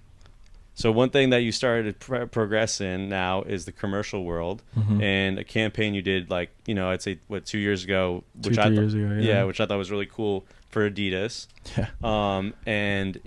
So one thing that you started to progress in now is the commercial world, and a campaign you did I'd say 2 years ago, which 3 years ago, which I thought was really cool for Adidas. Yeah. And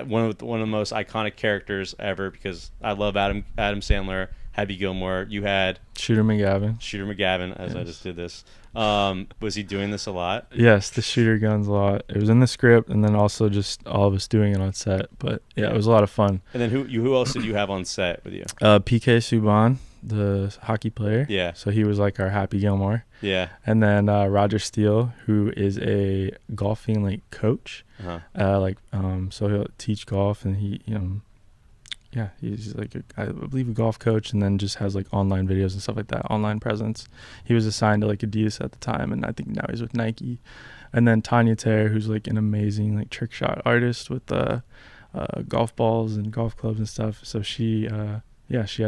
one of the most iconic characters ever, because I love Adam Sandler, Happy Gilmore. You had Shooter McGavin, as yes. I just did this. Was he doing this a lot? Yes, the shooter guns a lot. It was in the script, and then also just all of us doing it on set. But yeah, it was a lot of fun. And then who else did you have on set with you? PK Subban, the hockey player. Yeah. So he was like our Happy Gilmore. Yeah. And then Roger Steele, who is a golfing coach. So he'll teach golf, and he's like I believe a golf coach, and then just has online videos and stuff like that, online presence. He was assigned to Adidas at the time, and I think now he's with Nike. And then Tanya Terre, who's an amazing trick shot artist with golf balls and golf clubs and stuff. So she had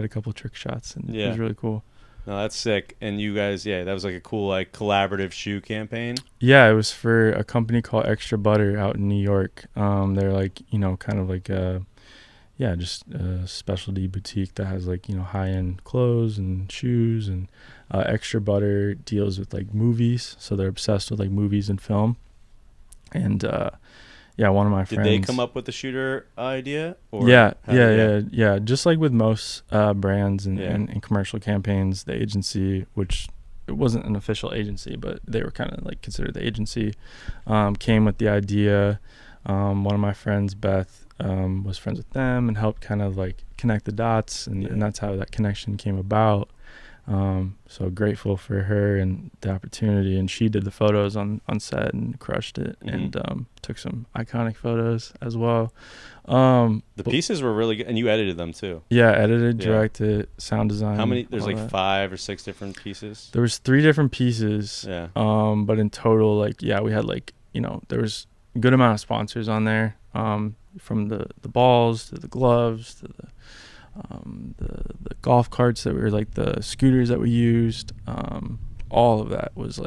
a couple trick shots, and it was really cool. No, that's sick. And you guys, that was a cool collaborative shoe campaign. Yeah, it was for a company called Extra Butter out in New York. They're kind of just a specialty boutique that has high-end clothes and shoes, and Extra Butter deals with movies, so they're obsessed with movies and film. And one of my friends. Did they come up with the shooter idea? Or yeah. Just like with most brands and commercial campaigns, the agency, which it wasn't an official agency, but they were kind of considered the agency, came with the idea. One of my friends, Beth, was friends with them and helped kind of connect the dots, and that's how that connection came about. So grateful for her and the opportunity, and she did the photos on set and crushed it, and took some iconic photos as well. The pieces were really good, and you edited them too. Yeah, edited, directed, sound design. How many? There's 5 or 6 different pieces. There was 3 different pieces. Yeah. But in total, we had there was a good amount of sponsors on there. From the balls to the gloves to the golf carts that were the scooters that we used. All of that was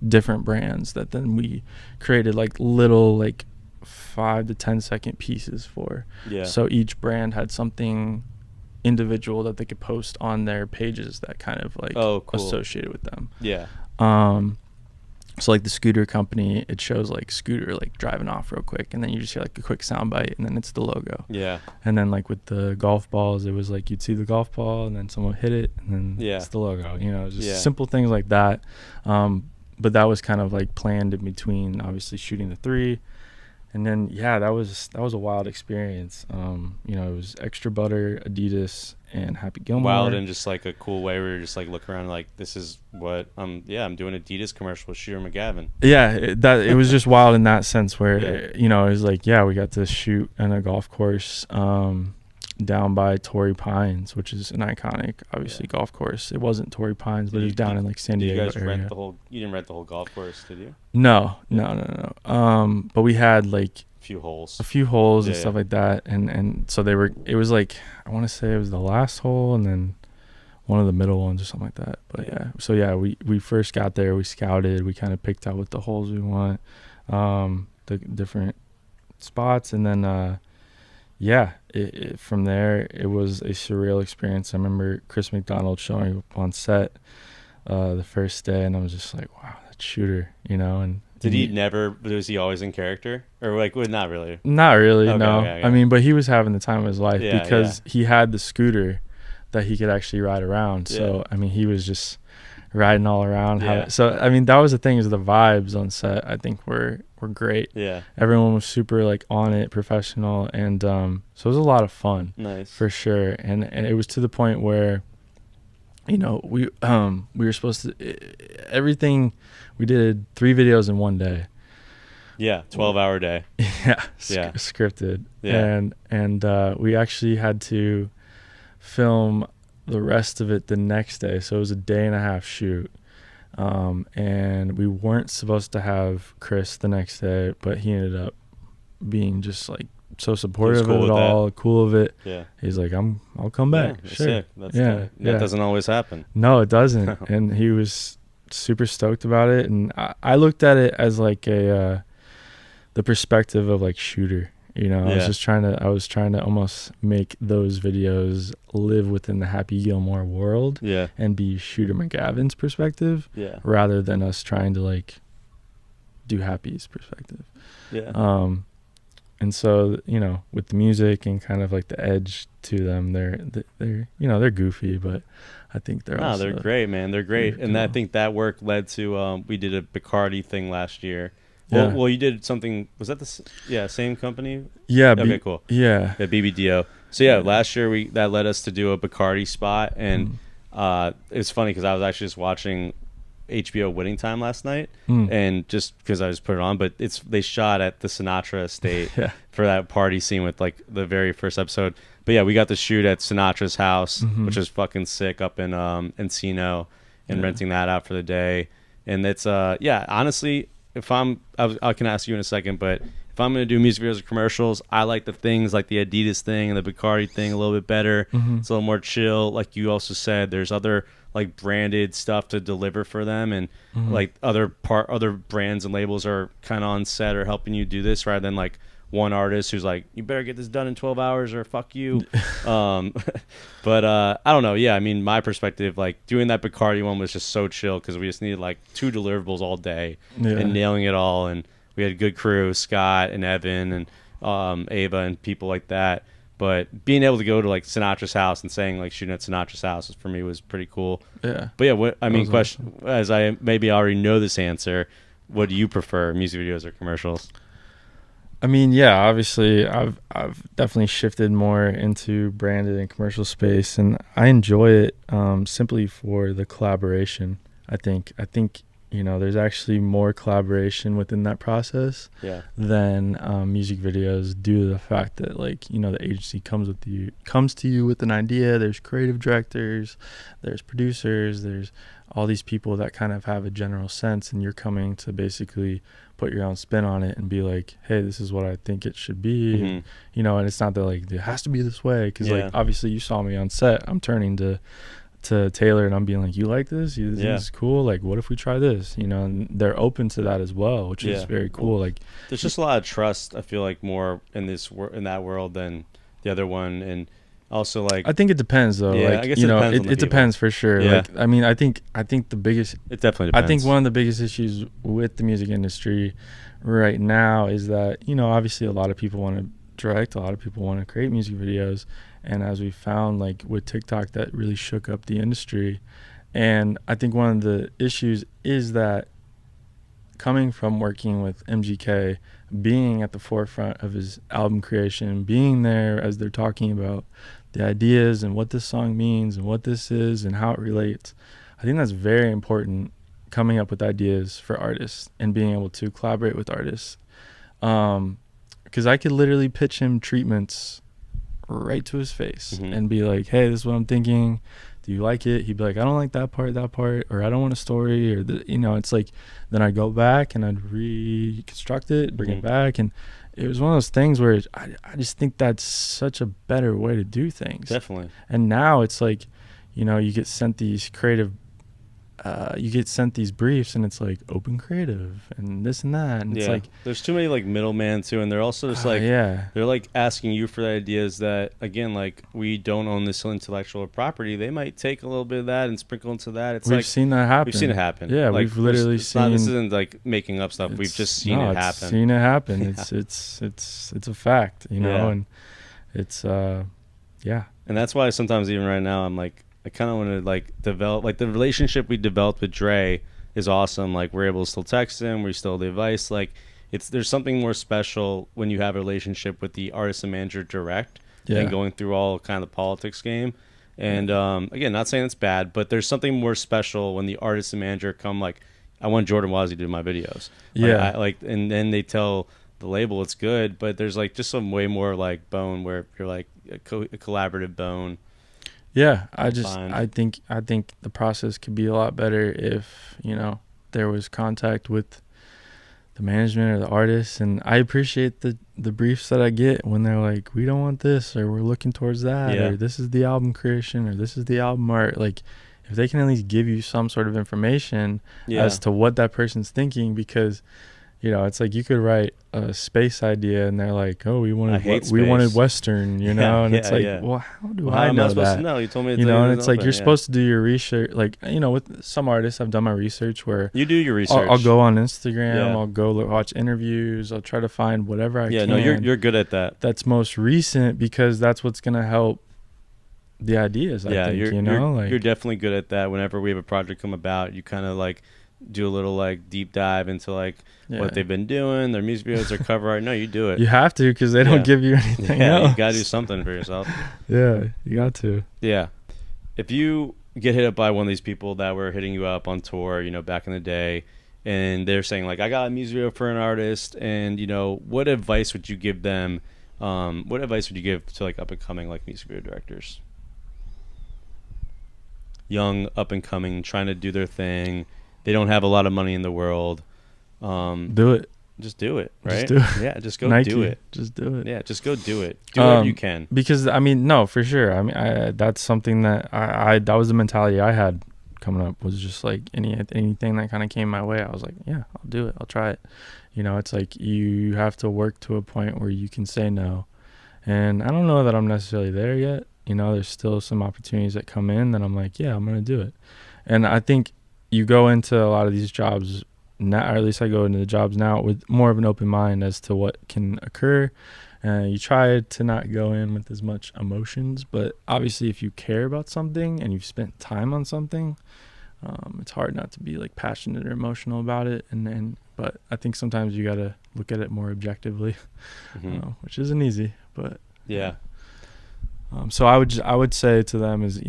different brands that then we created little 5 to 10 second pieces for. Yeah. So each brand had something individual that they could post on their pages that kind of cool. associated with them. Yeah. So the scooter company, it shows scooter driving off real quick, and then you just hear a quick sound bite, and then it's the logo. Yeah. And then with the golf balls, it was you'd see the golf ball, and then someone hit it, and then it's the logo. Just simple things like that. But that was kind of planned in between, obviously shooting the 3. And then that was a wild experience. It was Extra Butter, Adidas, and Happy Gilmore. Wild in just a cool way where you're just looking around this is what I'm doing Adidas commercial with Shooter McGavin. Yeah, it was just wild in that sense where it was we got to shoot in a golf course down by Torrey Pines, which is an iconic golf course. It wasn't Torrey Pines, but it was down in San Diego. You guys area. You didn't rent the whole golf course, did you? No. But we had a few holes and stuff like that, and so it was I want to say it was the last hole and then one of the middle ones or something like that. But we first got there, we scouted, we kind of picked out what the holes we want, the different spots, and then from there it was a surreal experience. I remember Chris McDonald showing up on set the first day, and I was just wow, that shooter, and was he always in character, or not really? Not really. Okay, no. okay. I mean, but he was having the time of his life because yeah. he had the scooter that he could actually ride around. So I mean, he was just riding all around. So I mean, that was the thing, is the vibes on set, I think were great. Yeah. Everyone was super on it, professional, and so it was a lot of fun. Nice. For sure. And it was to the point where we were supposed to everything. We did 3 videos in one day. Yeah, 12-hour day. Scripted. Yeah. And we actually had to film the rest of it the next day, so it was a 1.5-day shoot. And we weren't supposed to have Chris the next day, but he ended up being just so supportive cool of it with that. all, cool of it. Yeah. He's like, I'll come back. That's Sure. sick. That's Yeah, tight. yeah. That doesn't always happen. No, it doesn't. And he was super stoked about it. And I looked at it as like the perspective of like Shooter. You know, Yeah. I was trying to almost make those videos live within the Happy Gilmore world. Yeah. And be Shooter McGavin's perspective. Yeah. Rather than us trying to like do Happy's perspective. Yeah. And so, you know, with the music and kind of like the edge to them, they're you know, they're goofy, but I think they're great, man. They're great. And I cool. think that work led to we did a Bacardi thing last year. Yeah. Well, you did something. Was that the same company? Yeah. Okay, cool. Yeah. Yeah, BBDO. So yeah, last year that led us to do a Bacardi spot, and it's funny because I was actually just watching HBO Winning Time last night, and just because I just put it on, but they shot at the Sinatra estate for that party scene with like the very first episode. But yeah, we got to shoot at Sinatra's house, which is fucking sick up in Encino, and renting that out for the day. And it's honestly, if I can ask you in a second, but if I'm going to do music videos or commercials, I like the things like the Adidas thing and the Bacardi thing a little bit better. It's a little more chill. Like you also said, there's other like branded stuff to deliver for them, and like other brands and labels are kind of on set or helping you do this rather than like one artist who's like, you better get this done in 12 hours or fuck you. But I don't know. Yeah, I mean, my perspective, like doing that Bacardi one was just so chill because we just needed like 2 deliverables all day and nailing it all. And we had a good crew, Scott and Evan and Ava and people like that. But being able to go to like Sinatra's house and saying like shooting at Sinatra's house for me was pretty cool. Yeah. But yeah, question, as I maybe already know this answer, what do you prefer, music videos or commercials? I mean, yeah, obviously I've definitely shifted more into branded and commercial space, and I enjoy it simply for the collaboration. I think you know, there's actually more collaboration within that process than music videos, due to the fact that, like, you know, the agency comes to you with an idea. There's creative directors, there's producers, there's all these people that kind of have a general sense, and you're coming to basically put your own spin on it and be like, hey, this is what I think it should be. And, you know, and it's not that like it has to be this way, because like obviously you saw me on set, I'm turning to Taylor and I'm being like, you like this? This is cool. Like, what if we try this? You know, and they're open to that as well, which is very cool. Like, there's just a lot of trust, I feel like, more in that world than the other one. And also, like, I think it depends though. Yeah, like, I guess you know, it depends for sure. Yeah. Like, I mean, I think the biggest, it definitely depends. I think one of the biggest issues with the music industry right now is that, you know, obviously a lot of people want to direct, a lot of people want to create music videos. And as we found, like with TikTok, that really shook up the industry. And I think one of the issues is that coming from working with MGK, being at the forefront of his album creation, being there as they're talking about the ideas and what this song means and what this is and how it relates, I think that's very important, coming up with ideas for artists and being able to collaborate with artists. Because I could literally pitch him treatments right to his face and be like, hey, this is what I'm thinking, do you like it? He'd be like, I don't like that part, or I don't want a story, or you know, it's like, then I'd go back and I'd reconstruct it, bring it back. And it was one of those things where I just think that's such a better way to do things. Definitely. And now it's like, you know, you get sent these briefs and it's like open creative and this and that, and it's like there's too many like middlemen too, and they're also just like they're like asking you for the ideas that, again, like, we don't own this intellectual property. They might take a little bit of that and sprinkle into that. It's we've seen that happen. We've seen it happen. Yeah, like, we've literally seen. This isn't like making up stuff. We've just seen it happen. Seen it happen. It's a fact, you know, and it's And that's why sometimes even right now I'm like, I kind of want to like develop, like, the relationship we developed with Dre is awesome. Like, we're able to still text him, we still advice. Like, there's something more special when you have a relationship with the artist and manager direct than going through all kind of the politics game. And again, not saying it's bad, but there's something more special when the artist and manager come like, I want Jordan Wozy to do my videos. And then they tell the label it's good, but there's like just some way more like bone where you're like a collaborative bone. Yeah, I think the process could be a lot better if, you know, there was contact with the management or the artists, and I appreciate the briefs that I get when they're like, we don't want this, or we're looking towards that, Yeah. or this is the album creation, or this is the album art. Like, if they can at least give you some sort of information as to what that person's thinking, because it's like you could write a space idea and they're like, oh, we wanted Western, and it's like, well, how do I know that? No, you told me. And it's like you're supposed to do your research. Like, with some artists, I've done my research where you do your research. I'll go on Instagram. I'll go watch interviews. I'll try to find whatever I can. Yeah, no, you're good at that. That's most recent, because that's what's gonna help the ideas. I think, you're definitely good at that. Whenever we have a project come about, you kind of like do a little like deep dive into like what they've been doing, their music videos, their cover art. No, you do it. You have to, because they don't give you anything else. You gotta do something for yourself. Yeah, you got to. Yeah. If you get hit up by one of these people that were hitting you up on tour, back in the day, and they're saying like, I got a music video for an artist, and what advice would you give them? What advice would you give to like up and coming like music video directors? Young, up and coming, trying to do their thing. They don't have a lot of money in the world. Do it. Just do it, right? Just do it. Yeah, just go Nike, do it. Just do it. Yeah, just go do it. Do whatever you can. Because, no, for sure. That's something that that was the mentality I had coming up, was just like anything that kind of came my way. I was like, yeah, I'll do it. I'll try it. It's like you have to work to a point where you can say no. And I don't know that I'm necessarily there yet. There's still some opportunities that come in that I'm like, yeah, I'm going to do it. And I think you go into a lot of these jobs now, or at least I go into the jobs now with more of an open mind as to what can occur. You try to not go in with as much emotions, but obviously if you care about something and you've spent time on something, it's hard not to be like passionate or emotional about it. But I think sometimes you got to look at it more objectively, which isn't easy, but yeah. So I would say to them is,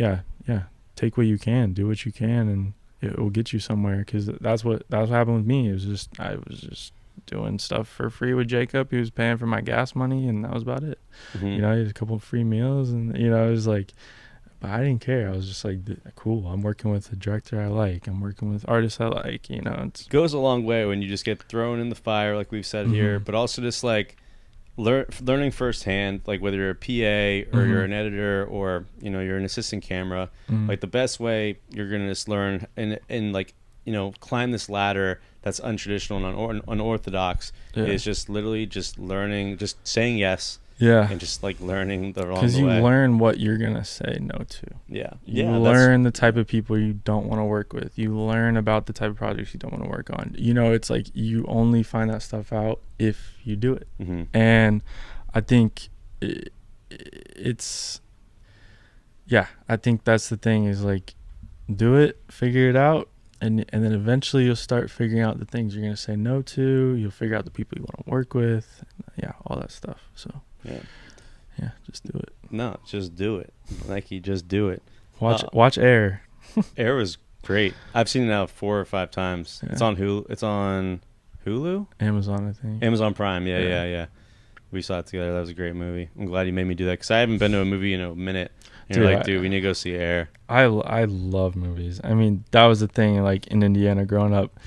take what you can, do what you can, and it will get you somewhere, because that's what happened with me. I was just doing stuff for free with Jacob. He was paying for my gas money, and that was about it. He had a couple of free meals, and it was like, but I didn't care. I was just like, cool, I'm working with a director I like, I'm working with artists I like. It goes a long way when you just get thrown in the fire, like we've said here, but also just like learning firsthand, like whether you're a PA or you're an editor or you're an assistant camera, like the best way you're gonna just learn and like climb this ladder that's untraditional and unorthodox is just literally just learning, just saying yes, and just like learning the wrong way. Because you learn what you're gonna say no to. You learn the type of people you don't want to work with. You learn about the type of projects you don't want to work on. It's like you only find that stuff out if you do it. And I think it's I think that's the thing, is like, do it, figure it out, and then eventually you'll start figuring out the things you're gonna say no to. You'll figure out the people you want to work with, all that stuff. So just do it. No, just do it. Like, you just do it. Watch Air. Air was great. I've seen it now 4 or 5 times. It's on Hulu. It's on Hulu? Amazon, I think. Amazon Prime. Yeah. We saw it together. That was a great movie. I'm glad you made me do that, because I haven't been to a movie in a minute. And you're like, dude, we need to go see Air. I love movies. That was the thing, like in Indiana growing up,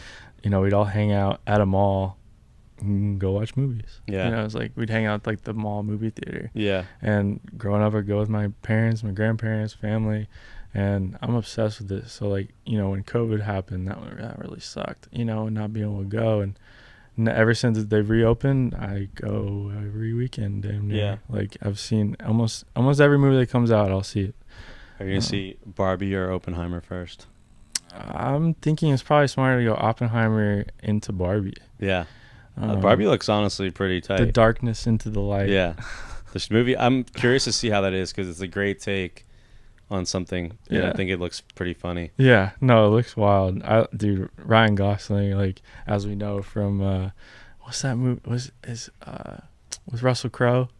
we'd all hang out at a mall and go watch movies. Yeah. It's like we'd hang out at like the mall movie theater. Yeah. And growing up, I'd go with my parents, my grandparents, family, and I'm obsessed with it. So like, when COVID happened, that really sucked, not being able to go. And ever since they've reopened, I go every weekend. Damn near. Yeah. Like, I've seen almost every movie that comes out, I'll see it. Are you going to see Barbie or Oppenheimer first? I'm thinking it's probably smarter to go Oppenheimer into Barbie. Yeah. Barbie looks honestly pretty tight. The darkness into the light. Yeah. This movie, I'm curious to see how that is, because it's a great take on something. I think it looks pretty funny. Yeah. No, it looks wild. Dude, Ryan Gosling, like, as we know from what's that movie? With Russell Crowe?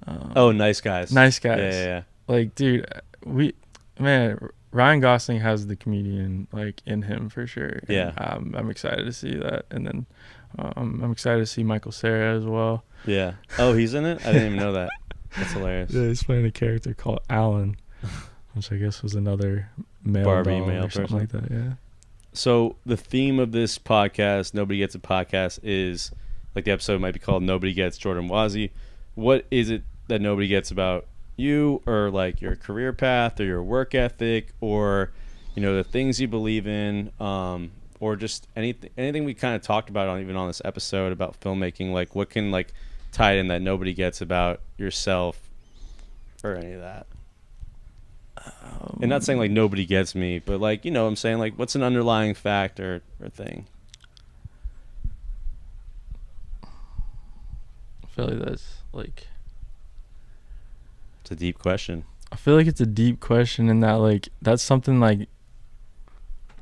Nice Guys. Nice Guys. Yeah. Like, dude, Ryan Gosling has the comedian like in him for sure. Yeah. And, I'm excited to see that, and then I'm excited to see Michael Cera as well. Yeah. Oh, he's in it? I didn't even know that. That's hilarious. Yeah, he's playing a character called Alan, which I guess was another male Barbie doll male or something person. like that. Yeah. So the theme of this podcast, Nobody Gets a Podcast, is like the episode might be called Nobody Gets Jordan Wozy. What is it that nobody gets about you, or like your career path, or your work ethic, or the things you believe in, or just anything we kind of talked about on this episode about filmmaking? Like what can like tie in that nobody gets about yourself, or any of that? And not saying like nobody gets me, but like I'm saying like what's an underlying fact or thing? I feel like that's like, It's a deep question. I feel like it's a deep question, in that like that's something like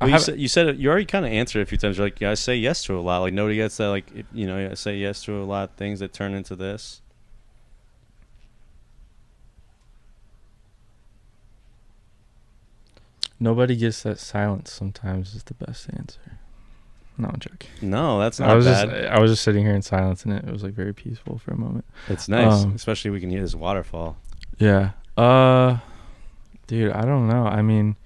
Well, you said it, you already kind of answered it a few times. You're like, yeah, I say yes to a lot. Like nobody gets that. Like I say yes to a lot of things that turn into this. nobody gets that silence sometimes is the best answer. No, I'm joking. No, that's not bad. I was just sitting here in silence, and it was like very peaceful for a moment. It's nice, especially we can hear this waterfall. Yeah. Dude, I don't know. I mean,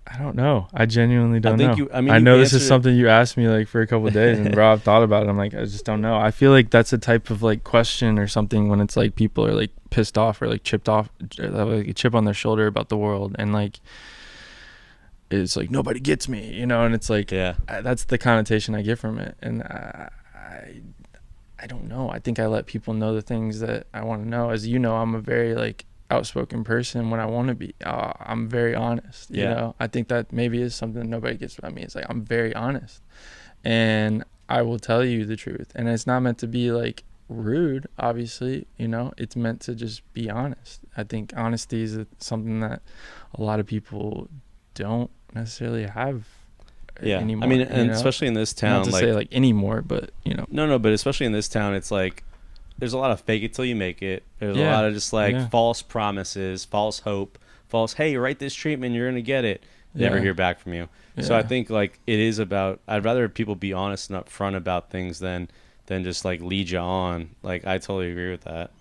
I don't know. I genuinely don't know. I know this is something you asked me like for a couple of days, and Rob thought about it. I'm like, I just don't know. I feel like that's a type of like question or something when it's like people are like pissed off or like chipped off, like a chip on their shoulder about the world, and like it's like nobody gets me, and it's like, yeah, that's the connotation I get from it, and I don't know. I think I let people know the things that I want to know. As you know, I'm a very like outspoken person when I want to be. I'm very honest. I think that maybe is something nobody gets about me. It's like I'm very honest, and I will tell you the truth. And it's not meant to be like rude. Obviously, it's meant to just be honest. I think honesty is something that a lot of people don't necessarily have. Anymore, I mean, and especially in this town, not to say like anymore, but no, but especially in this town, it's like there's a lot of fake it till you make it. There's a lot of just like false promises, false hope, false, hey, write this treatment, you're gonna get it. Never hear back from you. So I think like it is about, I'd rather people be honest and upfront about things than just like lead you on. Like I totally agree with that.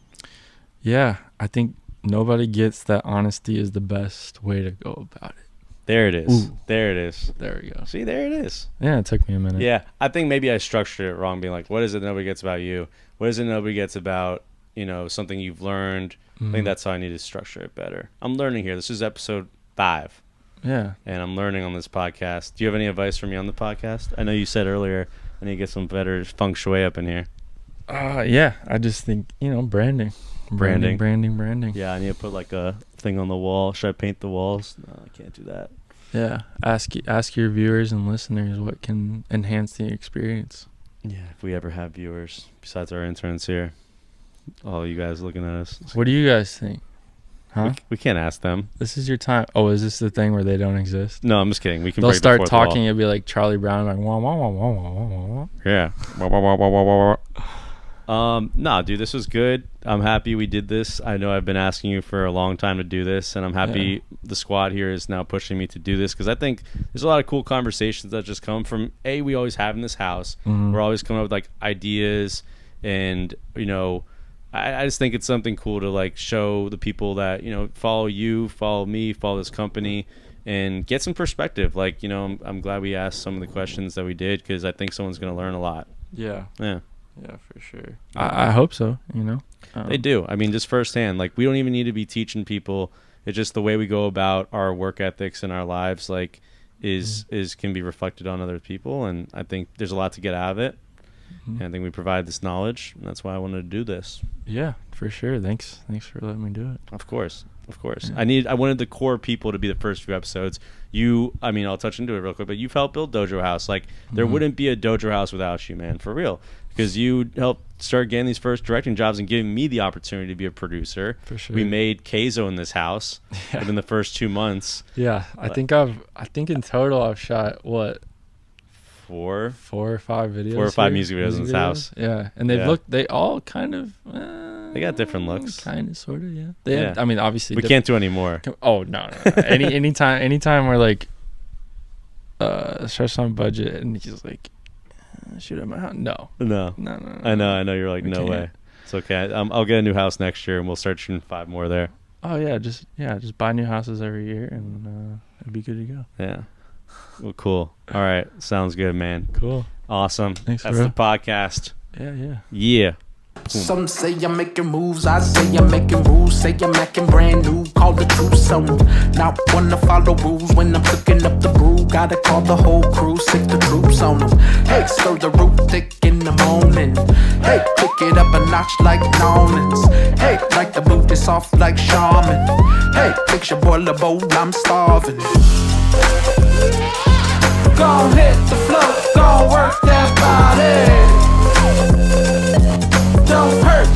Yeah, I think nobody gets that honesty is the best way to go about it. There it is. Ooh. There it is. There we go. See, there it is. Yeah, it took me a minute. Yeah, I think maybe I structured it wrong, being like, what is it nobody gets about you? What is it nobody gets about, something you've learned? I think that's how I need to structure it better. I'm learning here. This is episode 5. Yeah. And I'm learning on this podcast. Do you have any advice for me on the podcast? I know you said earlier I need to get some better feng shui up in here. Yeah, I just think, branding. Branding. Yeah, I need to put like a thing on the wall. Should I paint the walls? No, I can't do that. Yeah, ask your viewers and listeners what can enhance the experience. Yeah, if we ever have viewers besides our interns here, all you guys looking at us. What do you guys think? Huh? We can't ask them. This is your time. Oh, is this the thing where they don't exist? No, I'm just kidding. We can. They'll start talking. It'll be like Charlie Brown, like wah wah wah wah wah wah wah. Yeah. Wah, wah, wah, wah, wah, wah. Nah, dude, this was good. I'm happy we did this. I know I've been asking you for a long time to do this, and I'm happy the squad here is now pushing me to do this, because I think there's a lot of cool conversations that just come from we always have in this house. Mm-hmm. We're always coming up with like ideas, and I just think it's something cool to like show the people that follow you, follow me, follow this company, and get some perspective. Like I'm glad we asked some of the questions that we did, because I think someone's gonna learn a lot. Yeah. Yeah, for sure. I hope so, They do. I mean, just firsthand. Like, we don't even need to be teaching people. It's just the way we go about our work ethics in our lives, like, is can be reflected on other people. And I think there's a lot to get out of it. And I think we provide this knowledge, and that's why I wanted to do this. Yeah, for sure. Thanks for letting me do it. Of course. Yeah. I wanted the core people to be the first few episodes. I'll touch into it real quick, but you've helped build Dojohouse. Like, there wouldn't be a Dojohouse without you, man, for real. Because you helped start getting these first directing jobs and giving me the opportunity to be a producer. For sure. We made Keizo in this house within the first 2 months. Yeah, I think in total I've shot what, 4 or 5 videos. 4 or 5 music videos in this house. Yeah, and they all kind of. They got different looks. Kind of, sort of, yeah. I mean, obviously we can't do any more. Oh no. Anytime we're like, stretched on budget, and he's like, shoot at my house. No. I know. You're like, no way. It's okay. I'll get a new house next year, and we'll start shooting 5 more there. Oh yeah, just buy new houses every year, and it'd be good to go. Yeah. Well, cool. All right. Sounds good, man. Cool. Awesome. Thanks, That's bro. the podcast. Yeah. Yeah. Some say I'm making moves, I say I'm making rules. Say I'm acting brand new, call the truce on 'em. Not wanna follow rules when I'm cooking up the brew. Gotta call the whole crew, sick the troops on 'em. Hey, stir the root thick in the morning. Hey, pick it up a notch like Normans. Hey, like the boot is soft like shaman. Hey, fix your boiler bowl, I'm starving. Gon' hit the floor, gon' work that body. Don't hurt